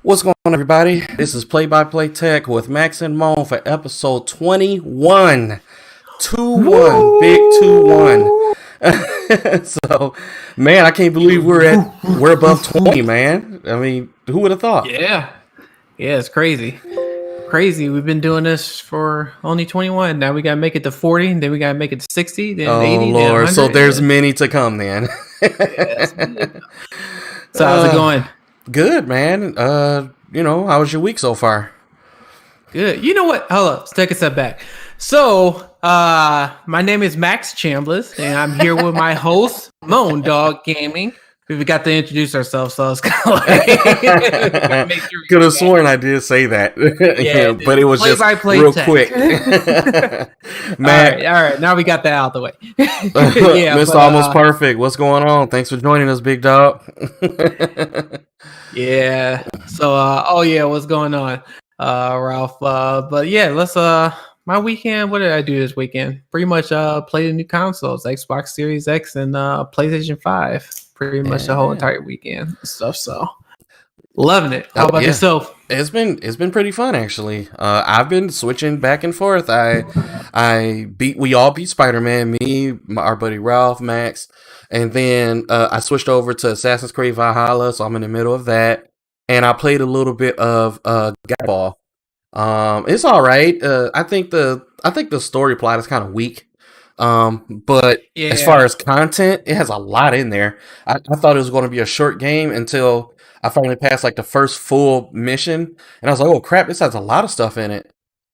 What's going on, everybody? This is Play by Play Tech with Max and Moan for episode 21. 2-1, big 2-1. So, man, I can't believe we're above 20, man. I mean, who would have thought? Yeah, it's crazy. We've been doing this for only 21. Now we gotta make it to 40, then we gotta make it to 60, then 80, Lord. then 100. So there's many to come, then. So how's it going? Good, man. How was your week so far? Good. You know what? Hold up. Let's take a step back. So, my name is Max Chambliss, and I'm here with my host, Moan Dog Gaming. We got to introduce ourselves, so it's kind of like... Could have sworn I did say that. Yeah, but it was just real quick. Man. All right. Now we got that out the way. Mr. Almost Perfect. What's going on? Thanks for joining us, big dog. Yeah. So, what's going on, Ralph? But yeah, let's my weekend. What did I do this weekend? Pretty much play the new consoles, Xbox Series X and PlayStation 5. Pretty much the whole entire weekend and stuff. So loving it. How about yourself? It's been pretty fun, actually. I've been switching back and forth. We all beat Spider-Man, our buddy Ralph, Max, and then I switched over to Assassin's Creed Valhalla, so I'm in the middle of that. And I played a little bit of Godfall. It's all right. I think the story plot is kind of weak. But as far as content, it has a lot in there. I thought it was going to be a short game until I finally passed like the first full mission, and I was like, "Oh crap! This has a lot of stuff in it."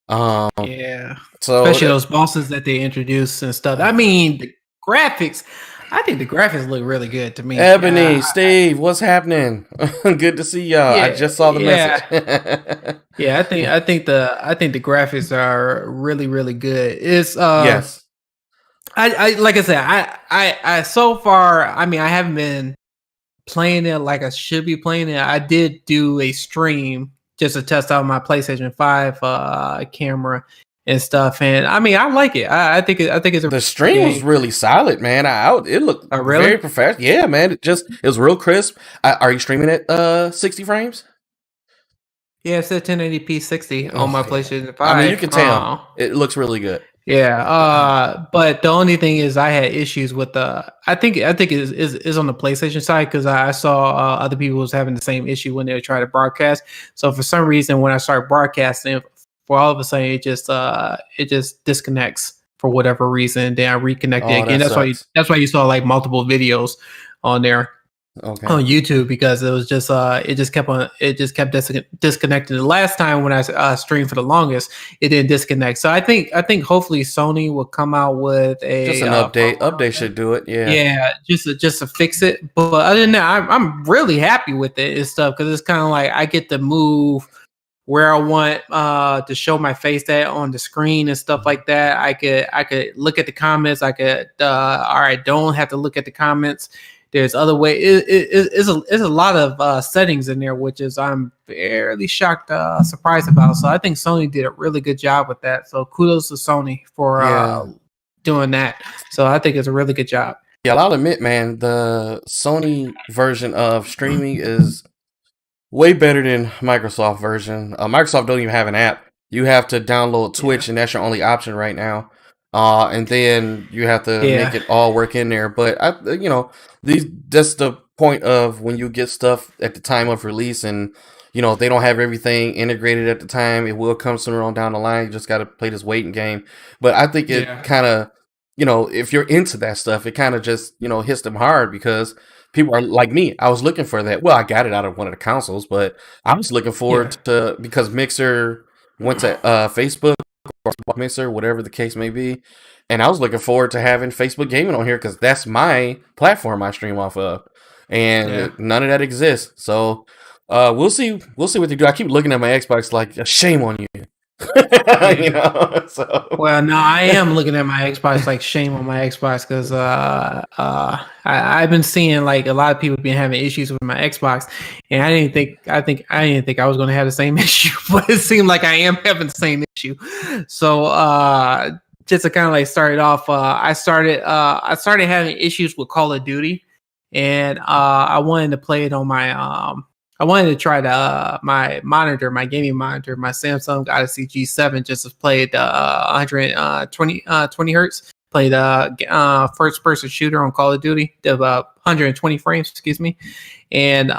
So especially those bosses that they introduce and stuff. I mean, the graphics. I think the graphics look really good to me. Ebony, Steve, what's happening? Good to see y'all. I just saw the message. I think the graphics are really, really good. It's yes. I like I said, I so far, I mean, I haven't been playing it like I should be playing it. I did do a stream just to test out my PlayStation 5 camera and stuff, and I mean, I like it. I think it's the stream was really solid, man. It looked very professional. Yeah, man. It was real crisp. Are you streaming at 60 frames? Yeah, it said 1080p 60 on my PlayStation 5. I mean, you can tell it looks really good. Yeah, but the only thing is I had issues with I think it is on the PlayStation side, because I saw other people was having the same issue when they were trying to broadcast. So for some reason, when I started broadcasting, for all of a sudden it just disconnects for whatever reason. Then I reconnected again. That's why you saw like multiple videos on there. Okay. On YouTube, because it was just it just kept disconnecting. The last time when I streamed for the longest, it didn't disconnect. So I think hopefully Sony will come out with an update. Update should do it. Yeah, just to fix it. But other than that, I'm really happy with it and stuff, because it's kind of like I get to move where I want to show my face at on the screen and stuff like that. I could look at the comments. I could don't have to look at the comments. There's other way. It's a lot of settings in there, which is I'm fairly surprised about. So I think Sony did a really good job with that. So kudos to Sony for doing that. So I think it's a really good job. Yeah, I'll admit, man, the Sony version of streaming is way better than Microsoft version. Microsoft don't even have an app. You have to download Twitch, and that's your only option right now. And then you have to make it all work in there. But that's the point of when you get stuff at the time of release, and they don't have everything integrated at the time. It will come sooner on down the line. You just got to play this waiting game. But I think it kind of, if you're into that stuff, it kind of just hits them hard, because people are like me. I was looking for that. Well, I got it out of one of the consoles, but I was looking forward to, because Mixer went to Facebook, or Mixer, whatever the case may be, and I was looking forward to having Facebook gaming on here, because that's my platform I stream off of, and none of that exists. So we'll see what they do. I keep looking at my Xbox like, shame on you. Well, no, I am looking at my Xbox like, shame on my Xbox, because I've been seeing like a lot of people been having issues with my Xbox, and I didn't think I was going to have the same issue, but it seemed like I am having the same issue. So just to kind of like start it off, I started having issues with Call of Duty, and I wanted to play it on my I wanted to try the my gaming monitor, my Samsung Odyssey G7, just to play the 120 hertz. Play the first person shooter on Call of Duty, the 120 frames, excuse me, and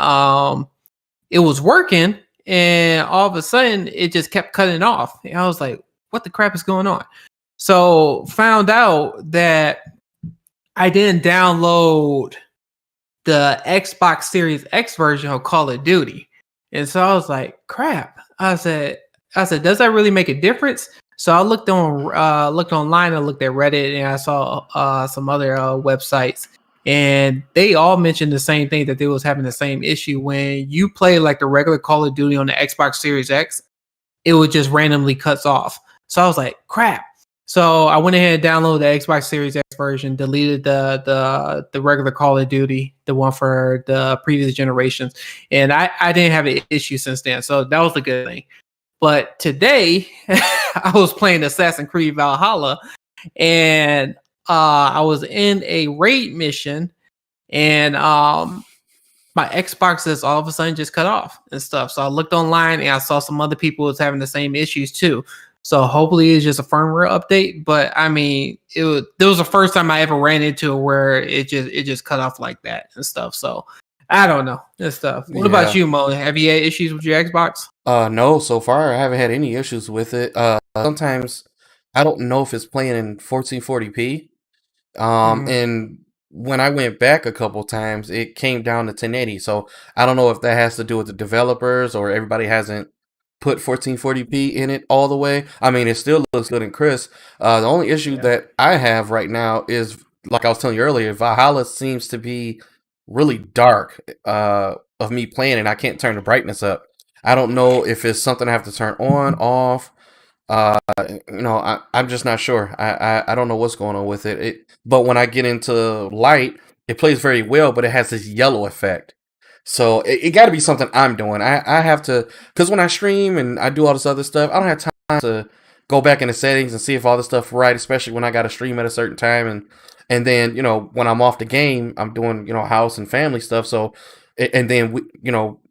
it was working, and all of a sudden it just kept cutting off. And I was like, "What the crap is going on?" So found out that I didn't download the Xbox Series X version of Call of Duty. And so I was like, crap. I said, does that really make a difference? So I looked online, I looked at Reddit, and I saw some other websites, and they all mentioned the same thing, that they was having the same issue when you play like the regular Call of Duty on the Xbox Series X, it would just randomly cuts off. So I was like, crap. So I went ahead and downloaded the Xbox Series X version, deleted the regular Call of Duty, the one for the previous generations, and I didn't have an issue since then. So that was a good thing. But today, I was playing Assassin's Creed Valhalla, and I was in a raid mission, and my Xbox is all of a sudden just cut off and stuff. So I looked online, and I saw some other people was having the same issues too. So hopefully it's just a firmware update. But I mean, there was the first time I ever ran into it where it just cut off like that and stuff. So I don't know and stuff. What about you, Mo? Have you had issues with your Xbox? No, so far I haven't had any issues with it. Sometimes I don't know if it's playing in 1440p. And when I went back a couple times, it came down to 1080. So I don't know if that has to do with the developers or everybody hasn't put 1440p in it all the way. I mean, it still looks good and crisp. The only issue that I have right now is, like I was telling you earlier, Valhalla seems to be really dark of me playing it. I can't turn the brightness up. I don't know if it's something I have to turn on, off. I'm just not sure. I don't know what's going on with it. But when I get into light, it plays very well, but it has this yellow effect. So it got to be something I'm doing. I have to, because when I stream and I do all this other stuff, I don't have time to go back in the settings and see if all this stuff right, especially when I got to stream at a certain time. And then, when I'm off the game, I'm doing, house and family stuff. So, and then,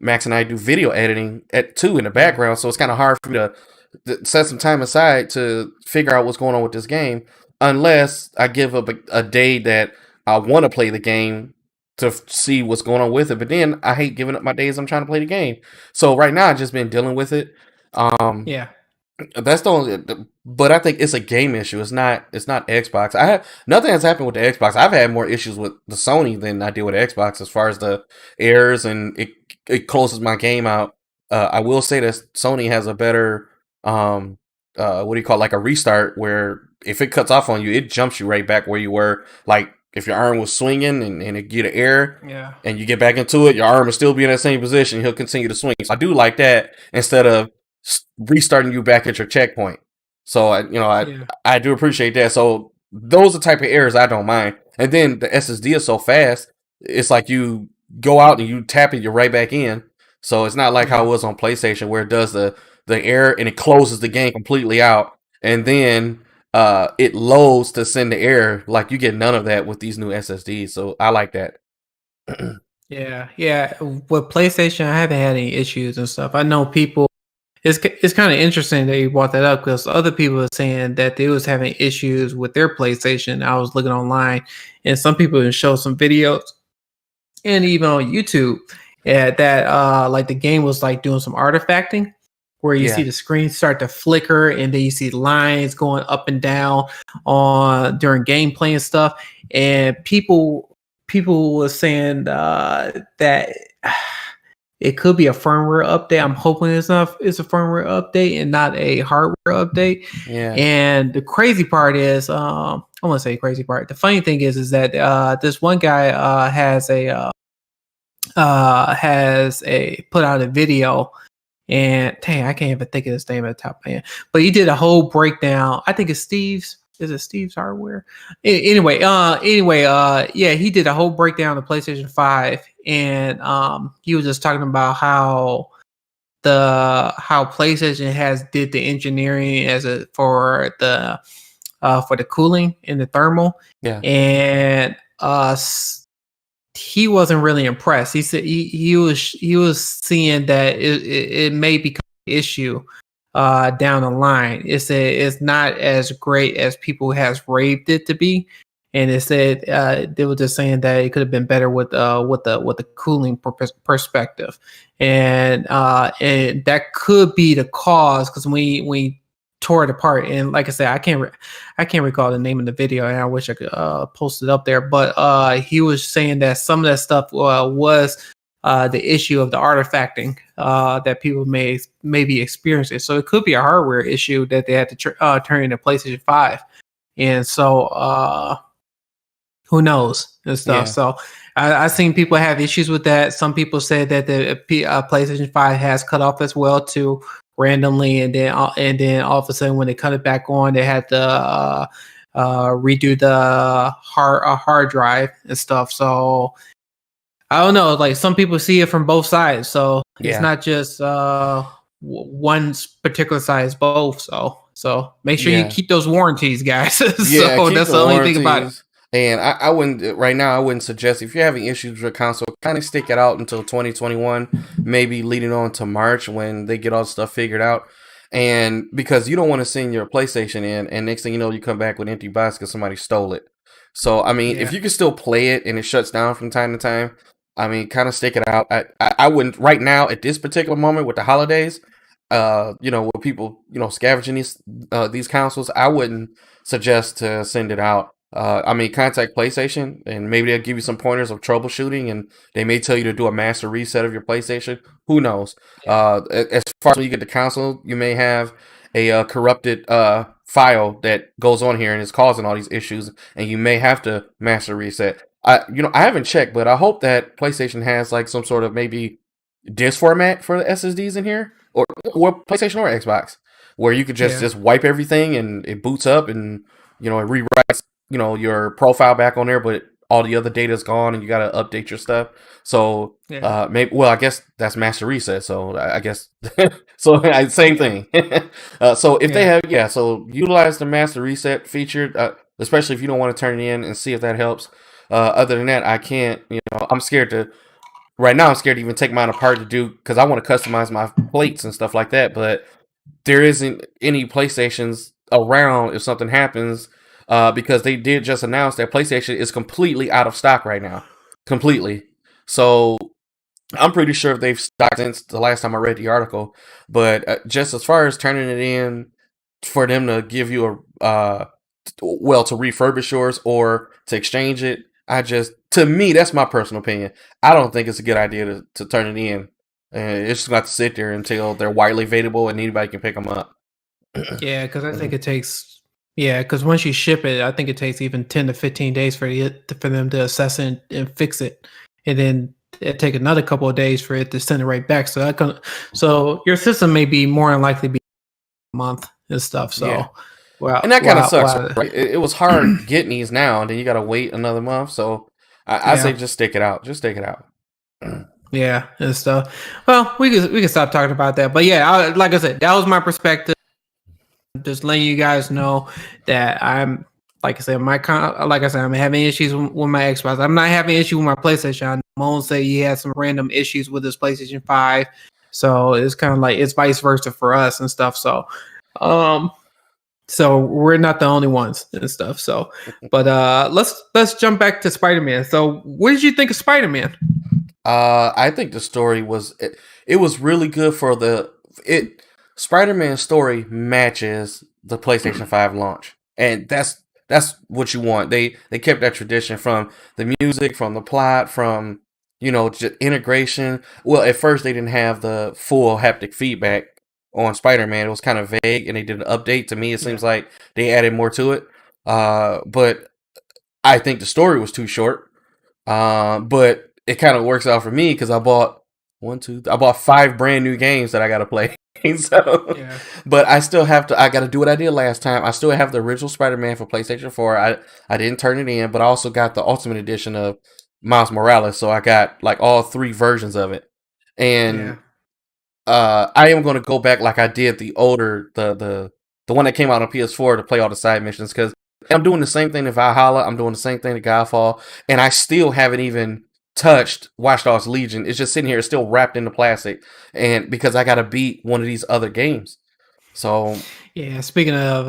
Max and I do video editing too in the background. So it's kind of hard for me to set some time aside to figure out what's going on with this game, unless I give up a day that I want to play the game to see what's going on with it. But then I hate giving up my days I'm trying to play the game. So right now I've just been dealing with it. Yeah. That's the only, but I think it's a game issue. It's not Xbox. Nothing has happened with the Xbox. I've had more issues with the Sony than I did with the Xbox as far as the errors, and it closes my game out. I will say that Sony has a better what do you call it, like a restart, where if it cuts off on you, it jumps you right back where you were. Like if your arm was swinging and it get an error, and you get back into it, your arm will still be in that same position. He'll continue to swing. So I do like that instead of restarting you back at your checkpoint. So I do appreciate that. So those are the type of errors I don't mind. And then the SSD is so fast, it's like you go out and you tap it, you're right back in. So it's not like how it was on PlayStation, where it does the error and it closes the game completely out, and then it loads to send the error. Like, you get none of that with these new SSDs. So I like that. Yeah. With PlayStation, I haven't had any issues and stuff. I know people. It's kind of interesting that you brought that up, because other people are saying that they was having issues with their PlayStation. I was looking online, and some people show some videos, and even on YouTube, that like the game was like doing some artifacting, where you see the screen start to flicker, and then you see lines going up and down during gameplay and stuff. And people were saying that it could be a firmware update. I'm hoping it's a firmware update and not a hardware update. Yeah. And the crazy part is, I want to say crazy part. The funny thing is that this one guy has put out a video, and dang, I can't even think of his name at the top of my head. But he did a whole breakdown. I think it's Steve's. Is it Steve's Hardware? Anyway, he did a whole breakdown of the PlayStation 5, and he was just talking about how PlayStation has did the engineering for the cooling and the thermal. Yeah. And he wasn't really impressed. He said he was seeing that it may become an issue down the line. It said it's not as great as people has raved it to be, and it said they were just saying that it could have been better with the cooling perspective, and that could be the cause because we tore it apart. And like I said, I can't recall the name of the video, and I wish I could post it up there. But he was saying that some of that stuff was the issue of the artifacting that people may be experiencing. So it could be a hardware issue that they had to turn into PlayStation 5. And so who knows and stuff. Yeah. So I've seen people have issues with that. Some people say that the PlayStation 5 has cut off as well too, randomly, and then all of a sudden when they cut it back on, they had to redo the hard drive and stuff. So I don't know. Like some people see it from both sides, so it's not just one particular side; it's both. So make sure you keep those warranties, guys. So that's the only thing about it. And I wouldn't right now. I wouldn't suggest if you're having issues with your console, kind of stick it out until 2021, maybe leading on to March when they get all the stuff figured out. And because you don't want to send your PlayStation in, and next thing you know, you come back with an empty box because somebody stole it. So I mean, if you can still play it and it shuts down from time to time, I mean, kind of stick it out. I wouldn't right now at this particular moment with the holidays. With people, scavenging these consoles, I wouldn't suggest to send it out. I mean, contact PlayStation, and maybe they'll give you some pointers of troubleshooting, and they may tell you to do a master reset of your PlayStation. Who knows? As far as when you get the console, you may have a corrupted file that goes on here and is causing all these issues, and you may have to master reset. I haven't checked, but I hope that PlayStation has like some sort of maybe disk format for the SSDs in here, or PlayStation or Xbox, where you could just wipe everything and it boots up and it rewrites your profile back on there, but all the other data is gone and you got to update your stuff. So I guess that's master reset. So I guess same thing. So if they have so utilize the master reset feature, especially if you don't want to turn it in, and see if that helps. Other than that, I can't. I'm scared to. Right now, I'm scared to even take mine apart to do because I want to customize my plates and stuff like that. But there isn't any PlayStations around if something happens. Because they did just announce that PlayStation is completely out of stock right now. Completely. So I'm pretty sure they've stocked since the last time I read the article. But just as far as turning it in for them to give you to refurbish yours or to exchange it, to me, that's my personal opinion. I don't think it's a good idea to turn it in. It's just got to sit there until they're widely available and anybody can pick them up. Yeah, because I think it takes. Yeah, because once you ship it, I think it takes even 10 to 15 days for them to assess it and fix it, and then it take another couple of days for it to send it right back. So your system may be more than likely be a month and stuff. So, and that kind of sucks. Right? It was hard getting these now, and then you got to wait another month. So I say just stick it out. Just stick it out. Yeah, and stuff. Well, we can stop talking about that. But yeah, like I said, that was my perspective. Just letting you guys know that I'm, like I said, I'm having issues with my Xbox. I'm not having issues with my PlayStation. Moan say he had some random issues with his PlayStation 5, so it's kind of like it's vice versa for us and stuff. So, so we're not the only ones and stuff. So, but let's jump back to Spider-Man. So, what did you think of Spider-Man? I think the story was it was really good for Spider-Man story matches the PlayStation 5 launch, and that's what you want. They kept that tradition from the music, from the plot, from just integration. Well, at first they didn't have the full haptic feedback on Spider-Man. It was kind of vague, and they did an update. To me, it seems like they added more to it. But I think the story was too short. But it kind of works out for me because I bought 5 brand new games that I got to play. So, but I still have to. I got to do what I did last time. I still have the original Spider-Man for PlayStation 4. I didn't turn it in, but I also got the Ultimate Edition of Miles Morales. So I got like all 3 versions of it, and I am going to go back like I did the older the one that came out on PS4 to play all the side missions because I'm doing the same thing to Valhalla. I'm doing the same thing to Godfall, and I still haven't even touched Watch Dogs Legion. It's just sitting here, it's still wrapped into plastic, and because I gotta beat one of these other games. So yeah. Speaking of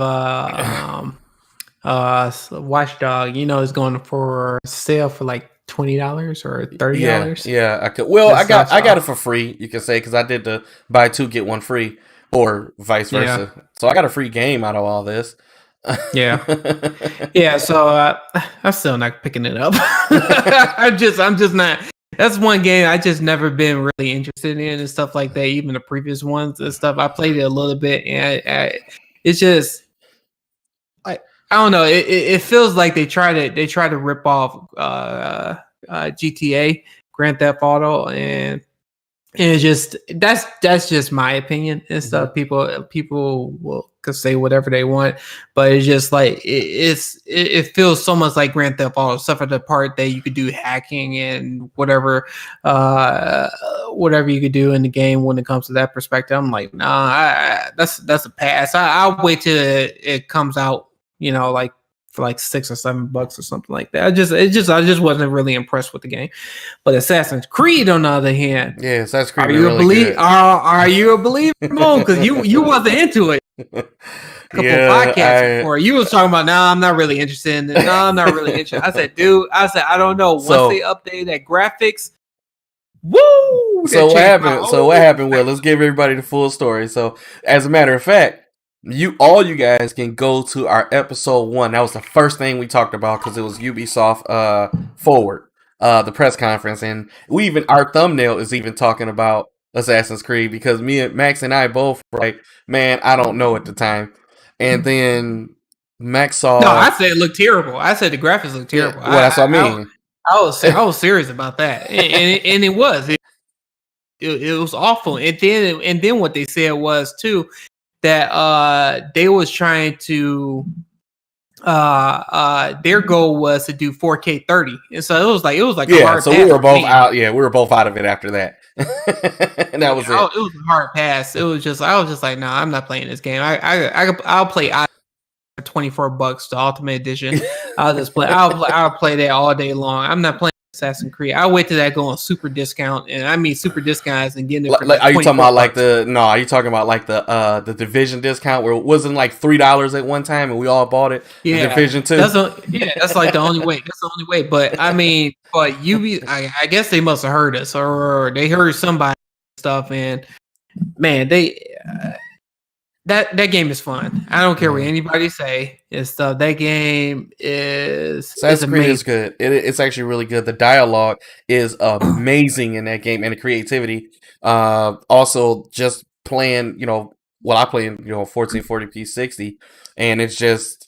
Watchdog, it's going for sale for like $20 or $30. yeah, I could. Well, That's I got off. it for free. You can say because I did the buy two get one free, or vice Yeah, versa. So I got a free game out of all this. yeah, yeah. So I'm still not picking it up. I'm just not. That's one game I just never been really interested in and stuff like that. Even the previous ones and stuff, I played it a little bit, and it's just I don't know. It feels like they try to rip off GTA, Grand Theft Auto, and it's just that's just my opinion and stuff. People will could say whatever they want, but it's just like it feels so much like Grand Theft Auto, except for the part that you could do hacking and whatever you could do in the game when it comes to that perspective. I'm like, nah, that's a pass. I'll wait till it comes out, like for like $6 or $7 or something like that. I just wasn't really impressed with the game. But Assassin's Creed, on the other hand, Yeah, Assassin's Creed. are you a believer? Are you a believer? Because you wasn't into it. A couple podcasts before you was talking about, I'm not really interested in it. No, I'm not really interested. I said, dude, I don't know. Once they updated that graphics, woo! So what happened? What happened? Well, let's give everybody the full story. So, as a matter of fact, all you guys can go to our episode 1. That was the first thing we talked about because it was Ubisoft Forward, the press conference, and our thumbnail is even talking about Assassin's Creed because Max and I both were like, man, I don't know at the time, and then Max saw. No, I said it looked terrible. I said the graphics looked terrible. Yeah, well, that's what I mean. I was serious about that, and it was. It was awful, and then what they said was too that they was trying to their goal was to do 4K 30, and so it was like a hard pass. We were both out. Yeah, we were both out of it after that, and that was it. It was a hard pass. I was just like, nah, I'm not playing this game. I'll play for $24, the Ultimate Edition. I'll play that all day long. I'm not playing Assassin's Creed. I'll wait till that go on super discount, and I mean super discounts and getting it for are you talking about like are you talking about like the Division discount where it wasn't like $3 at one time and we all bought it? Yeah, Division 2. That's like the only way. That's the only way. But I mean, I guess they must have heard us or they heard somebody stuff, and man, that game is fun. I don't care what anybody say. That game is Assassin's Creed is good. It's actually really good. The dialogue is amazing in that game, and the creativity. Also, just playing, I play in 1440p 60, and it's just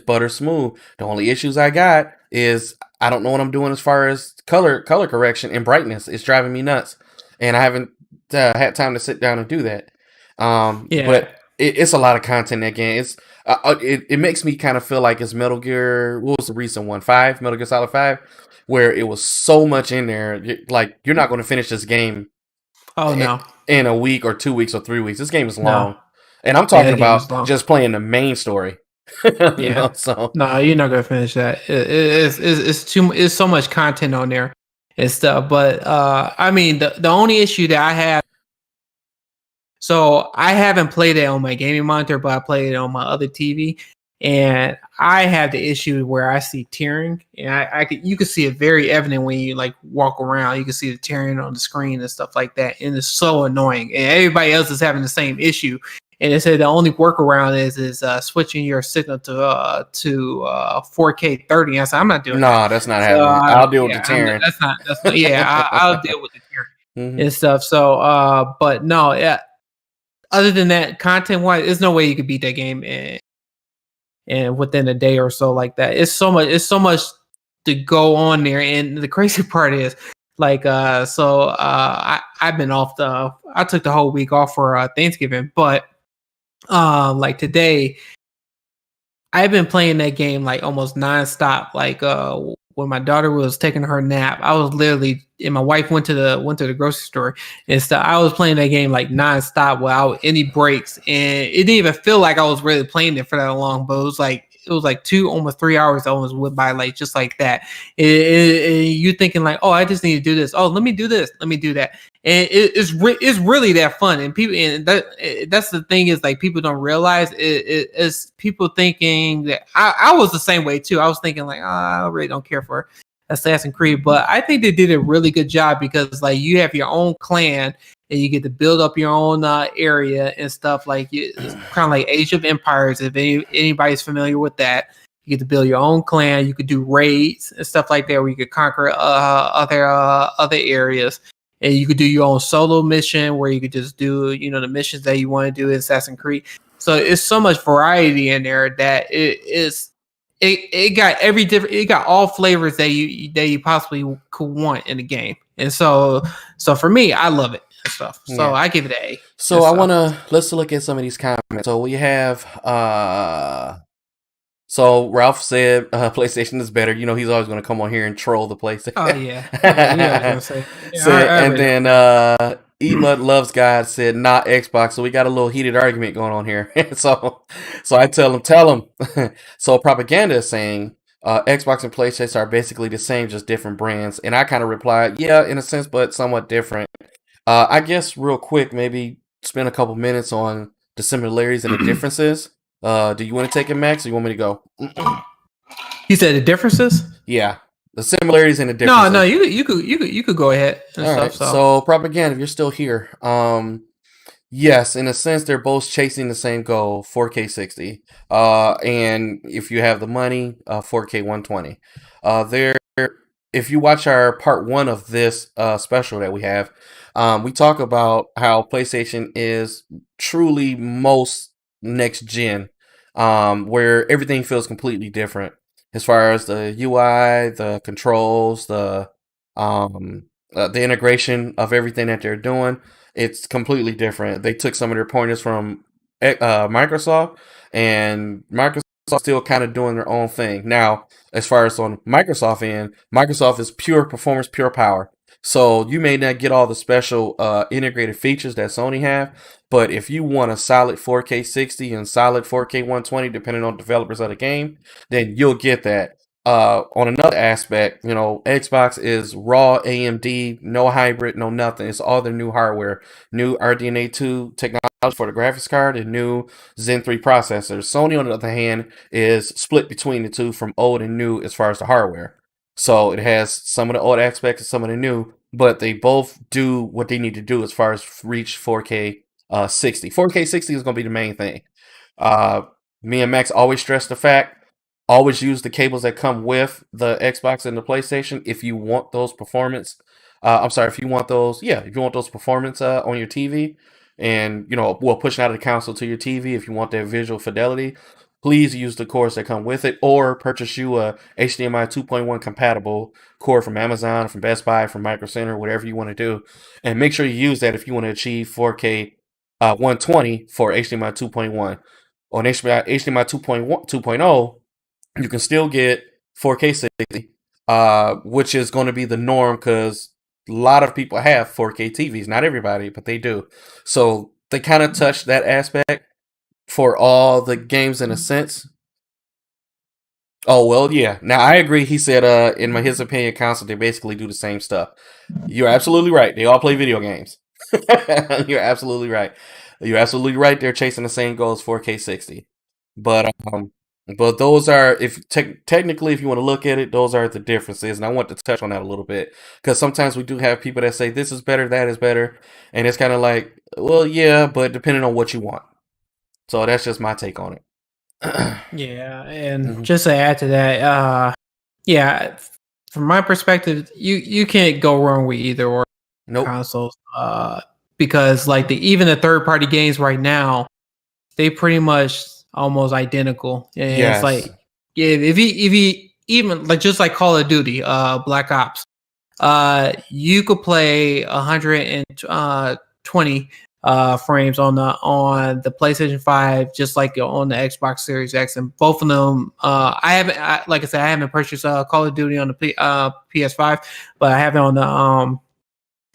butter smooth. The only issues I got is I don't know what I'm doing as far as color correction and brightness. It's driving me nuts, and I haven't had time to sit down and do that. But it's a lot of content in that game. It's it makes me kind of feel like it's Metal Gear. What was the recent one? 5, Metal Gear Solid 5, where it was so much in there. Like you're not going to finish this game. Oh no! In a week or 2 weeks or 3 weeks. This game is long, and I'm talking about just playing the main story. So no, you're not going to finish that. It's so much content on there and stuff. But I mean, the only issue that I have. So I haven't played it on my gaming monitor, but I played it on my other TV, and I have the issue where I see tearing, and you can see it very evident when you like walk around. You can see the tearing on the screen and stuff like that, and it's so annoying. And everybody else is having the same issue. And they said the only workaround is switching your signal to 4K 30. I said I'm not doing that. No, that's not happening. I'll deal with the tearing. That's not. I'll deal with the tearing and stuff. So, but no, yeah. Other than that, content-wise, there's no way you could beat that game and within a day or so like that. It's so much to go on there. And the crazy part is, like, I've been off I took the whole week off for Thanksgiving, but like today, I've been playing that game like almost nonstop. Like when my daughter was taking her nap, I was literally, and my wife went to the grocery store and stuff. I was playing that game like nonstop without any breaks, and it didn't even feel like I was really playing it for that long. But it was like was like 2 almost 3 hours almost went by like just like that. You thinking like, oh, I just need to do this. Oh, let me do this. Let me do that. And it's really that fun. And people, and that's the thing is like people don't realize it's people thinking that I was the same way too. I was thinking like, oh, I really don't care for Assassin's Creed, but I think they did a really good job because like you have your own clan and you get to build up your own area and stuff. Like it's kind of like Age of Empires. If anybody's familiar with that, you get to build your own clan. You could do raids and stuff like that, where you could conquer other areas, and you could do your own solo mission where you could just do the missions that you want to do in Assassin's Creed. So it's so much variety in there that it got it got all flavors that you possibly could want in the game. And so for me, I love it and stuff. So I give it an A. So let's look at some of these comments. So we have so Ralph said PlayStation is better. He's always going to come on here and troll the PlayStation. Oh yeah. I was gonna say. And then Emud Loves God said not Xbox. So we got a little heated argument going on here. so I tell him. So Propaganda is saying Xbox and PlayStation are basically the same, just different brands. And I kind of replied, yeah, in a sense, but somewhat different. I guess real quick, maybe spend a couple minutes on the similarities and the differences. Do you want to take it, Max, or you want me to go? You said the differences? Yeah, the similarities and the differences. No, you could go ahead. And all stuff, right. So Propaganda, if you're still here, yes, in a sense, they're both chasing the same goal, 4K 60. And if you have the money, 4K 120. If you watch our part 1 of this special that we have, we talk about how PlayStation is truly most next gen, where everything feels completely different as far as the UI, the controls, the integration of everything that they're doing. It's completely different. They took some of their pointers from Microsoft, and Microsoft still kind of doing their own thing. Now, as far as on Microsoft end, Microsoft is pure performance, pure power. So you may not get all the special integrated features that Sony have, but if you want a solid 4K 60 and solid 4K 120, depending on developers of the game, then you'll get that. On another aspect, Xbox is raw AMD, no hybrid, no nothing. It's all their new hardware, new RDNA 2 technology for the graphics card, and new Zen 3 processors. Sony, on the other hand, is split between the two from old and new as far as the hardware. So it has some of the old aspects and some of the new, but they both do what they need to do as far as reach 4K 60. 4K 60 is going to be the main thing. Me and Max always stress the fact, always use the cables that come with the Xbox and the PlayStation if you want those performance. If you want those performance on your TV, and pushing out of the console to your TV, if you want that visual fidelity, please use the cords that come with it, or purchase you a HDMI 2.1 compatible cord from Amazon, from Best Buy, from Micro Center, whatever you want to do. And make sure you use that if you want to achieve 4K 120 for HDMI 2.1. On HDMI 2.0, you can still get 4K 60, which is going to be the norm because a lot of people have 4K TVs. Not everybody, but they do. So they kind of touch that aspect for all the games in a sense. Oh, well, yeah. Now, I agree. He said, in his opinion, console, they basically do the same stuff. You're absolutely right. They all play video games. You're absolutely right. You're absolutely right. They're chasing the same goals, 4K 60. But those are, technically, if you want to look at it, those are the differences. And I want to touch on that a little bit, because sometimes we do have people that say this is better, that is better. And it's kind of like, well, yeah, but depending on what you want. So that's just my take on it. Yeah, and just to add to that, from my perspective, you can't go wrong with either or consoles, because like even the third party games right now, they pretty much almost identical. And it's like, if you even like just like Call of Duty, Black Ops, you could play 120 frames on the PlayStation 5, just like on the Xbox Series X, and both of them. I haven't purchased Call of Duty on the PS5, but I have it on the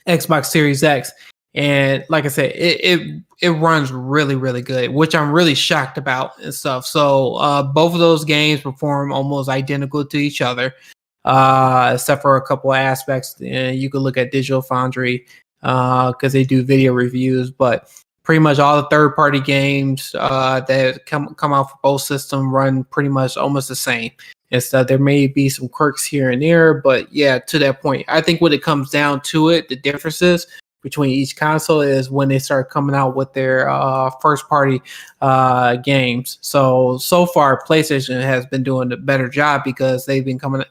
Xbox Series X, And like I said, it runs really, really good, which I'm really shocked about and stuff. So both of those games perform almost identical to each other, except for a couple of aspects. And you could look at Digital Foundry because they do video reviews, but pretty much all the third-party games that come out for both systems run pretty much almost the same. And so there may be some quirks here and there, but yeah, to that point, I think when it comes down to it, the differences between each console is when they start coming out with their first-party games. So far, PlayStation has been doing a better job because they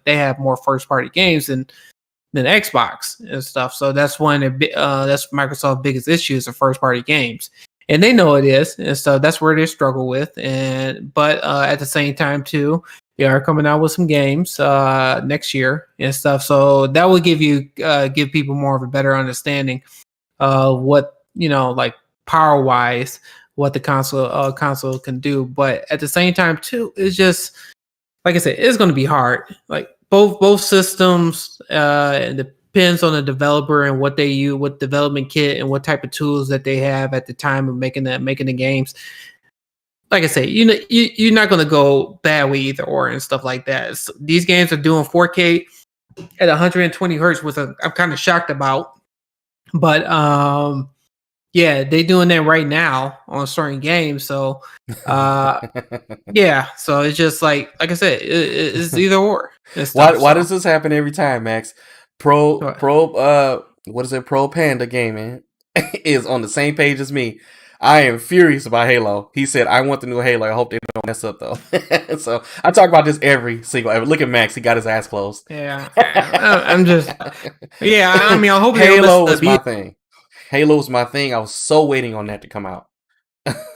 have more first-party games than Xbox and stuff. So that's that's Microsoft's biggest issue is the first-party games. And they know it is, and so that's where they struggle with. But at the same time, too, they are coming out with some games next year and stuff. So that will give people more of a better understanding of what like power wise, what the console can do. But at the same time, too, it's just like I said, it's going to be hard. Like both systems, it depends on the developer and what they use, what development kit and what type of tools that they have at the time of making the games. Like I say, you're not going to go bad with either or and stuff like that. These games are doing 4K at 120 hertz, which I'm kind of shocked about. But yeah, they doing that right now on certain games. So yeah, so it's just like I said, it's either or. Why does this happen every time, Max? Pro Panda Gaming is on the same page as me. I am furious about Halo. He said, I want the new Halo. I hope they don't mess up, though. So I talk about this every single ever. Look at Max. He got his ass closed. Yeah. I'm just... Yeah, I mean, I hope Halo was my thing. Halo was my thing. I was so waiting on that to come out.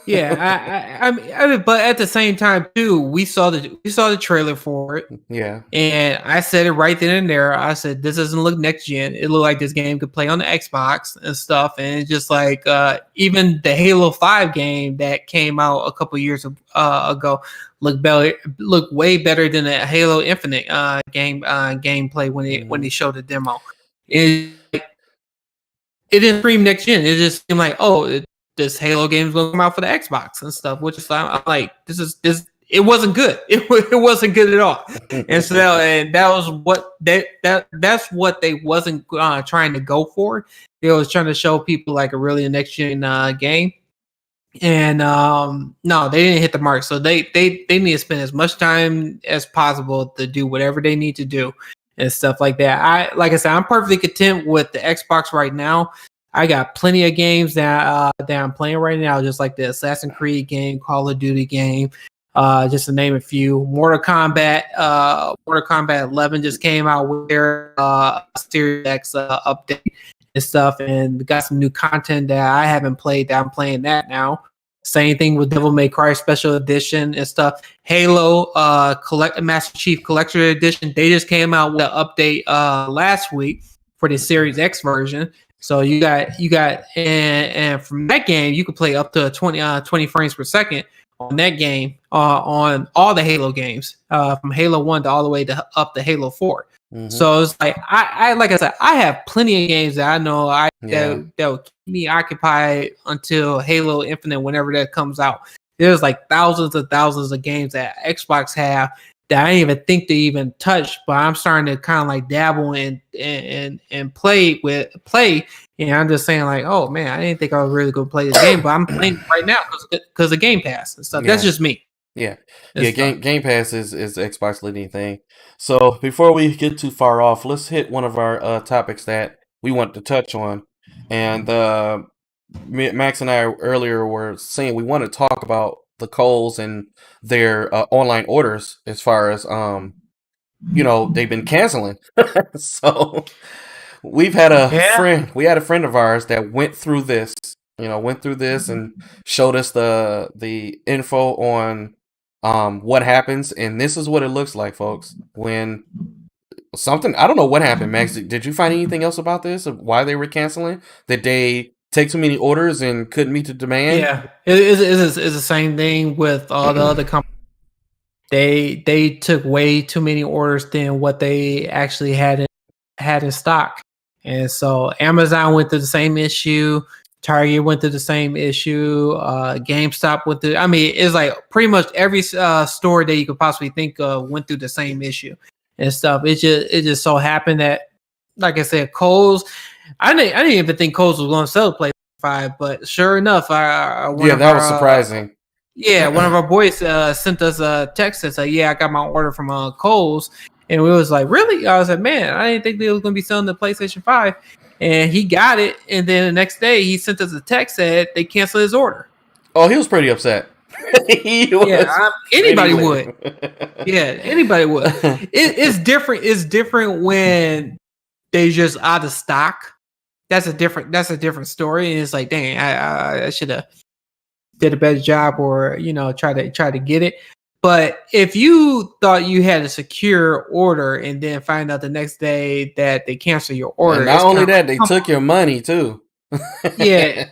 Yeah, I mean, but at the same time too, we saw the trailer for it. Yeah, and I said it right then and there. I said this doesn't look next gen. It looked like this game could play on the Xbox and stuff. And just like even the Halo 5 game that came out a couple years ago looked way better than the Halo Infinite gameplay when they showed the demo. It didn't scream next gen. It just seemed like this Halo game is going to come out for the Xbox and stuff, which is I'm like, this. It wasn't good. It wasn't good at all. And so that was what that's what they wasn't trying to go for. They was trying to show people like a really next gen game. And no, they didn't hit the mark. So they need to spend as much time as possible to do whatever they need to do and stuff like that. Like I said, I'm perfectly content with the Xbox right now. I got plenty of games that I'm playing right now, just like the Assassin's Creed game, Call of Duty game, just to name a few. Mortal Kombat 11 just came out with their Series X update and stuff, and got some new content that I haven't played that I'm playing that now. Same thing with Devil May Cry Special Edition and stuff. Halo Master Chief Collector Edition, they just came out with an update last week for the Series X version. So you got and from that game you can play up to 20 frames per second on that game on all the Halo games from Halo 1 to all the way up to Halo 4. Mm-hmm. So it's like I like I said, I have plenty of games that I know that will keep me occupied until Halo Infinite whenever that comes out. There's like thousands of games that Xbox have that I didn't even think to even touch, but I'm starting to kind of like dabble and play. And I'm just saying like, oh man, I didn't think I was really going to play this game, but I'm playing right now because of Game Pass and stuff. Yeah. That's just me. Yeah. Game Pass is the Xbox leading thing. So before we get too far off, let's hit one of our topics that we want to touch on. And Max and I earlier were saying we want to talk about the Kohl's and their online orders as far as they've been canceling. So we've had a friend of ours that went through this and showed us the info on what happens, and this is what it looks like, folks. When something, I don't know what happened, Max. Did you find anything else about this of why they were canceling? Did they take too many orders and couldn't meet the demand? Yeah, it's the same thing with all the other companies. They took way too many orders than what they actually had in stock, and so Amazon went through the same issue. Target went through the same issue. GameStop went through. I mean, it's like pretty much every store that you could possibly think of went through the same issue and stuff. It just so happened that, like I said, Kohl's. I didn't even think Kohl's was going to sell the PlayStation 5, but sure enough, that was surprising. One of our boys sent us a text that said, "Yeah, I got my order from Kohl's," and we was like, "Really?" I was like, "Man, I didn't think they was going to be selling the PlayStation 5." And he got it, and then the next day he sent us a text that they canceled his order. Oh, he was pretty upset. Anybody would. Yeah, anybody would. It's different. It's different when they just out of stock. That's a different story. And it's like, dang, I should have did a better job, or try to get it. But if you thought you had a secure order and then find out the next day that they cancel your order, and not only that, they took your money too. Yeah,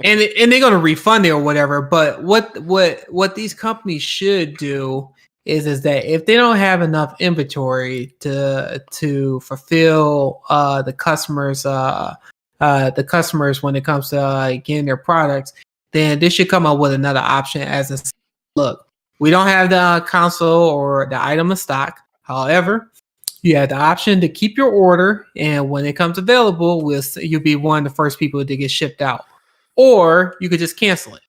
and they're gonna refund it or whatever. But what these companies should do is that if they don't have enough inventory to fulfill the customers when it comes to getting their products, then they should come up with another option as a look. We don't have the console or the item in stock. However, you have the option to keep your order, and when it comes available, you'll be one of the first people to get shipped out. Or you could just cancel it.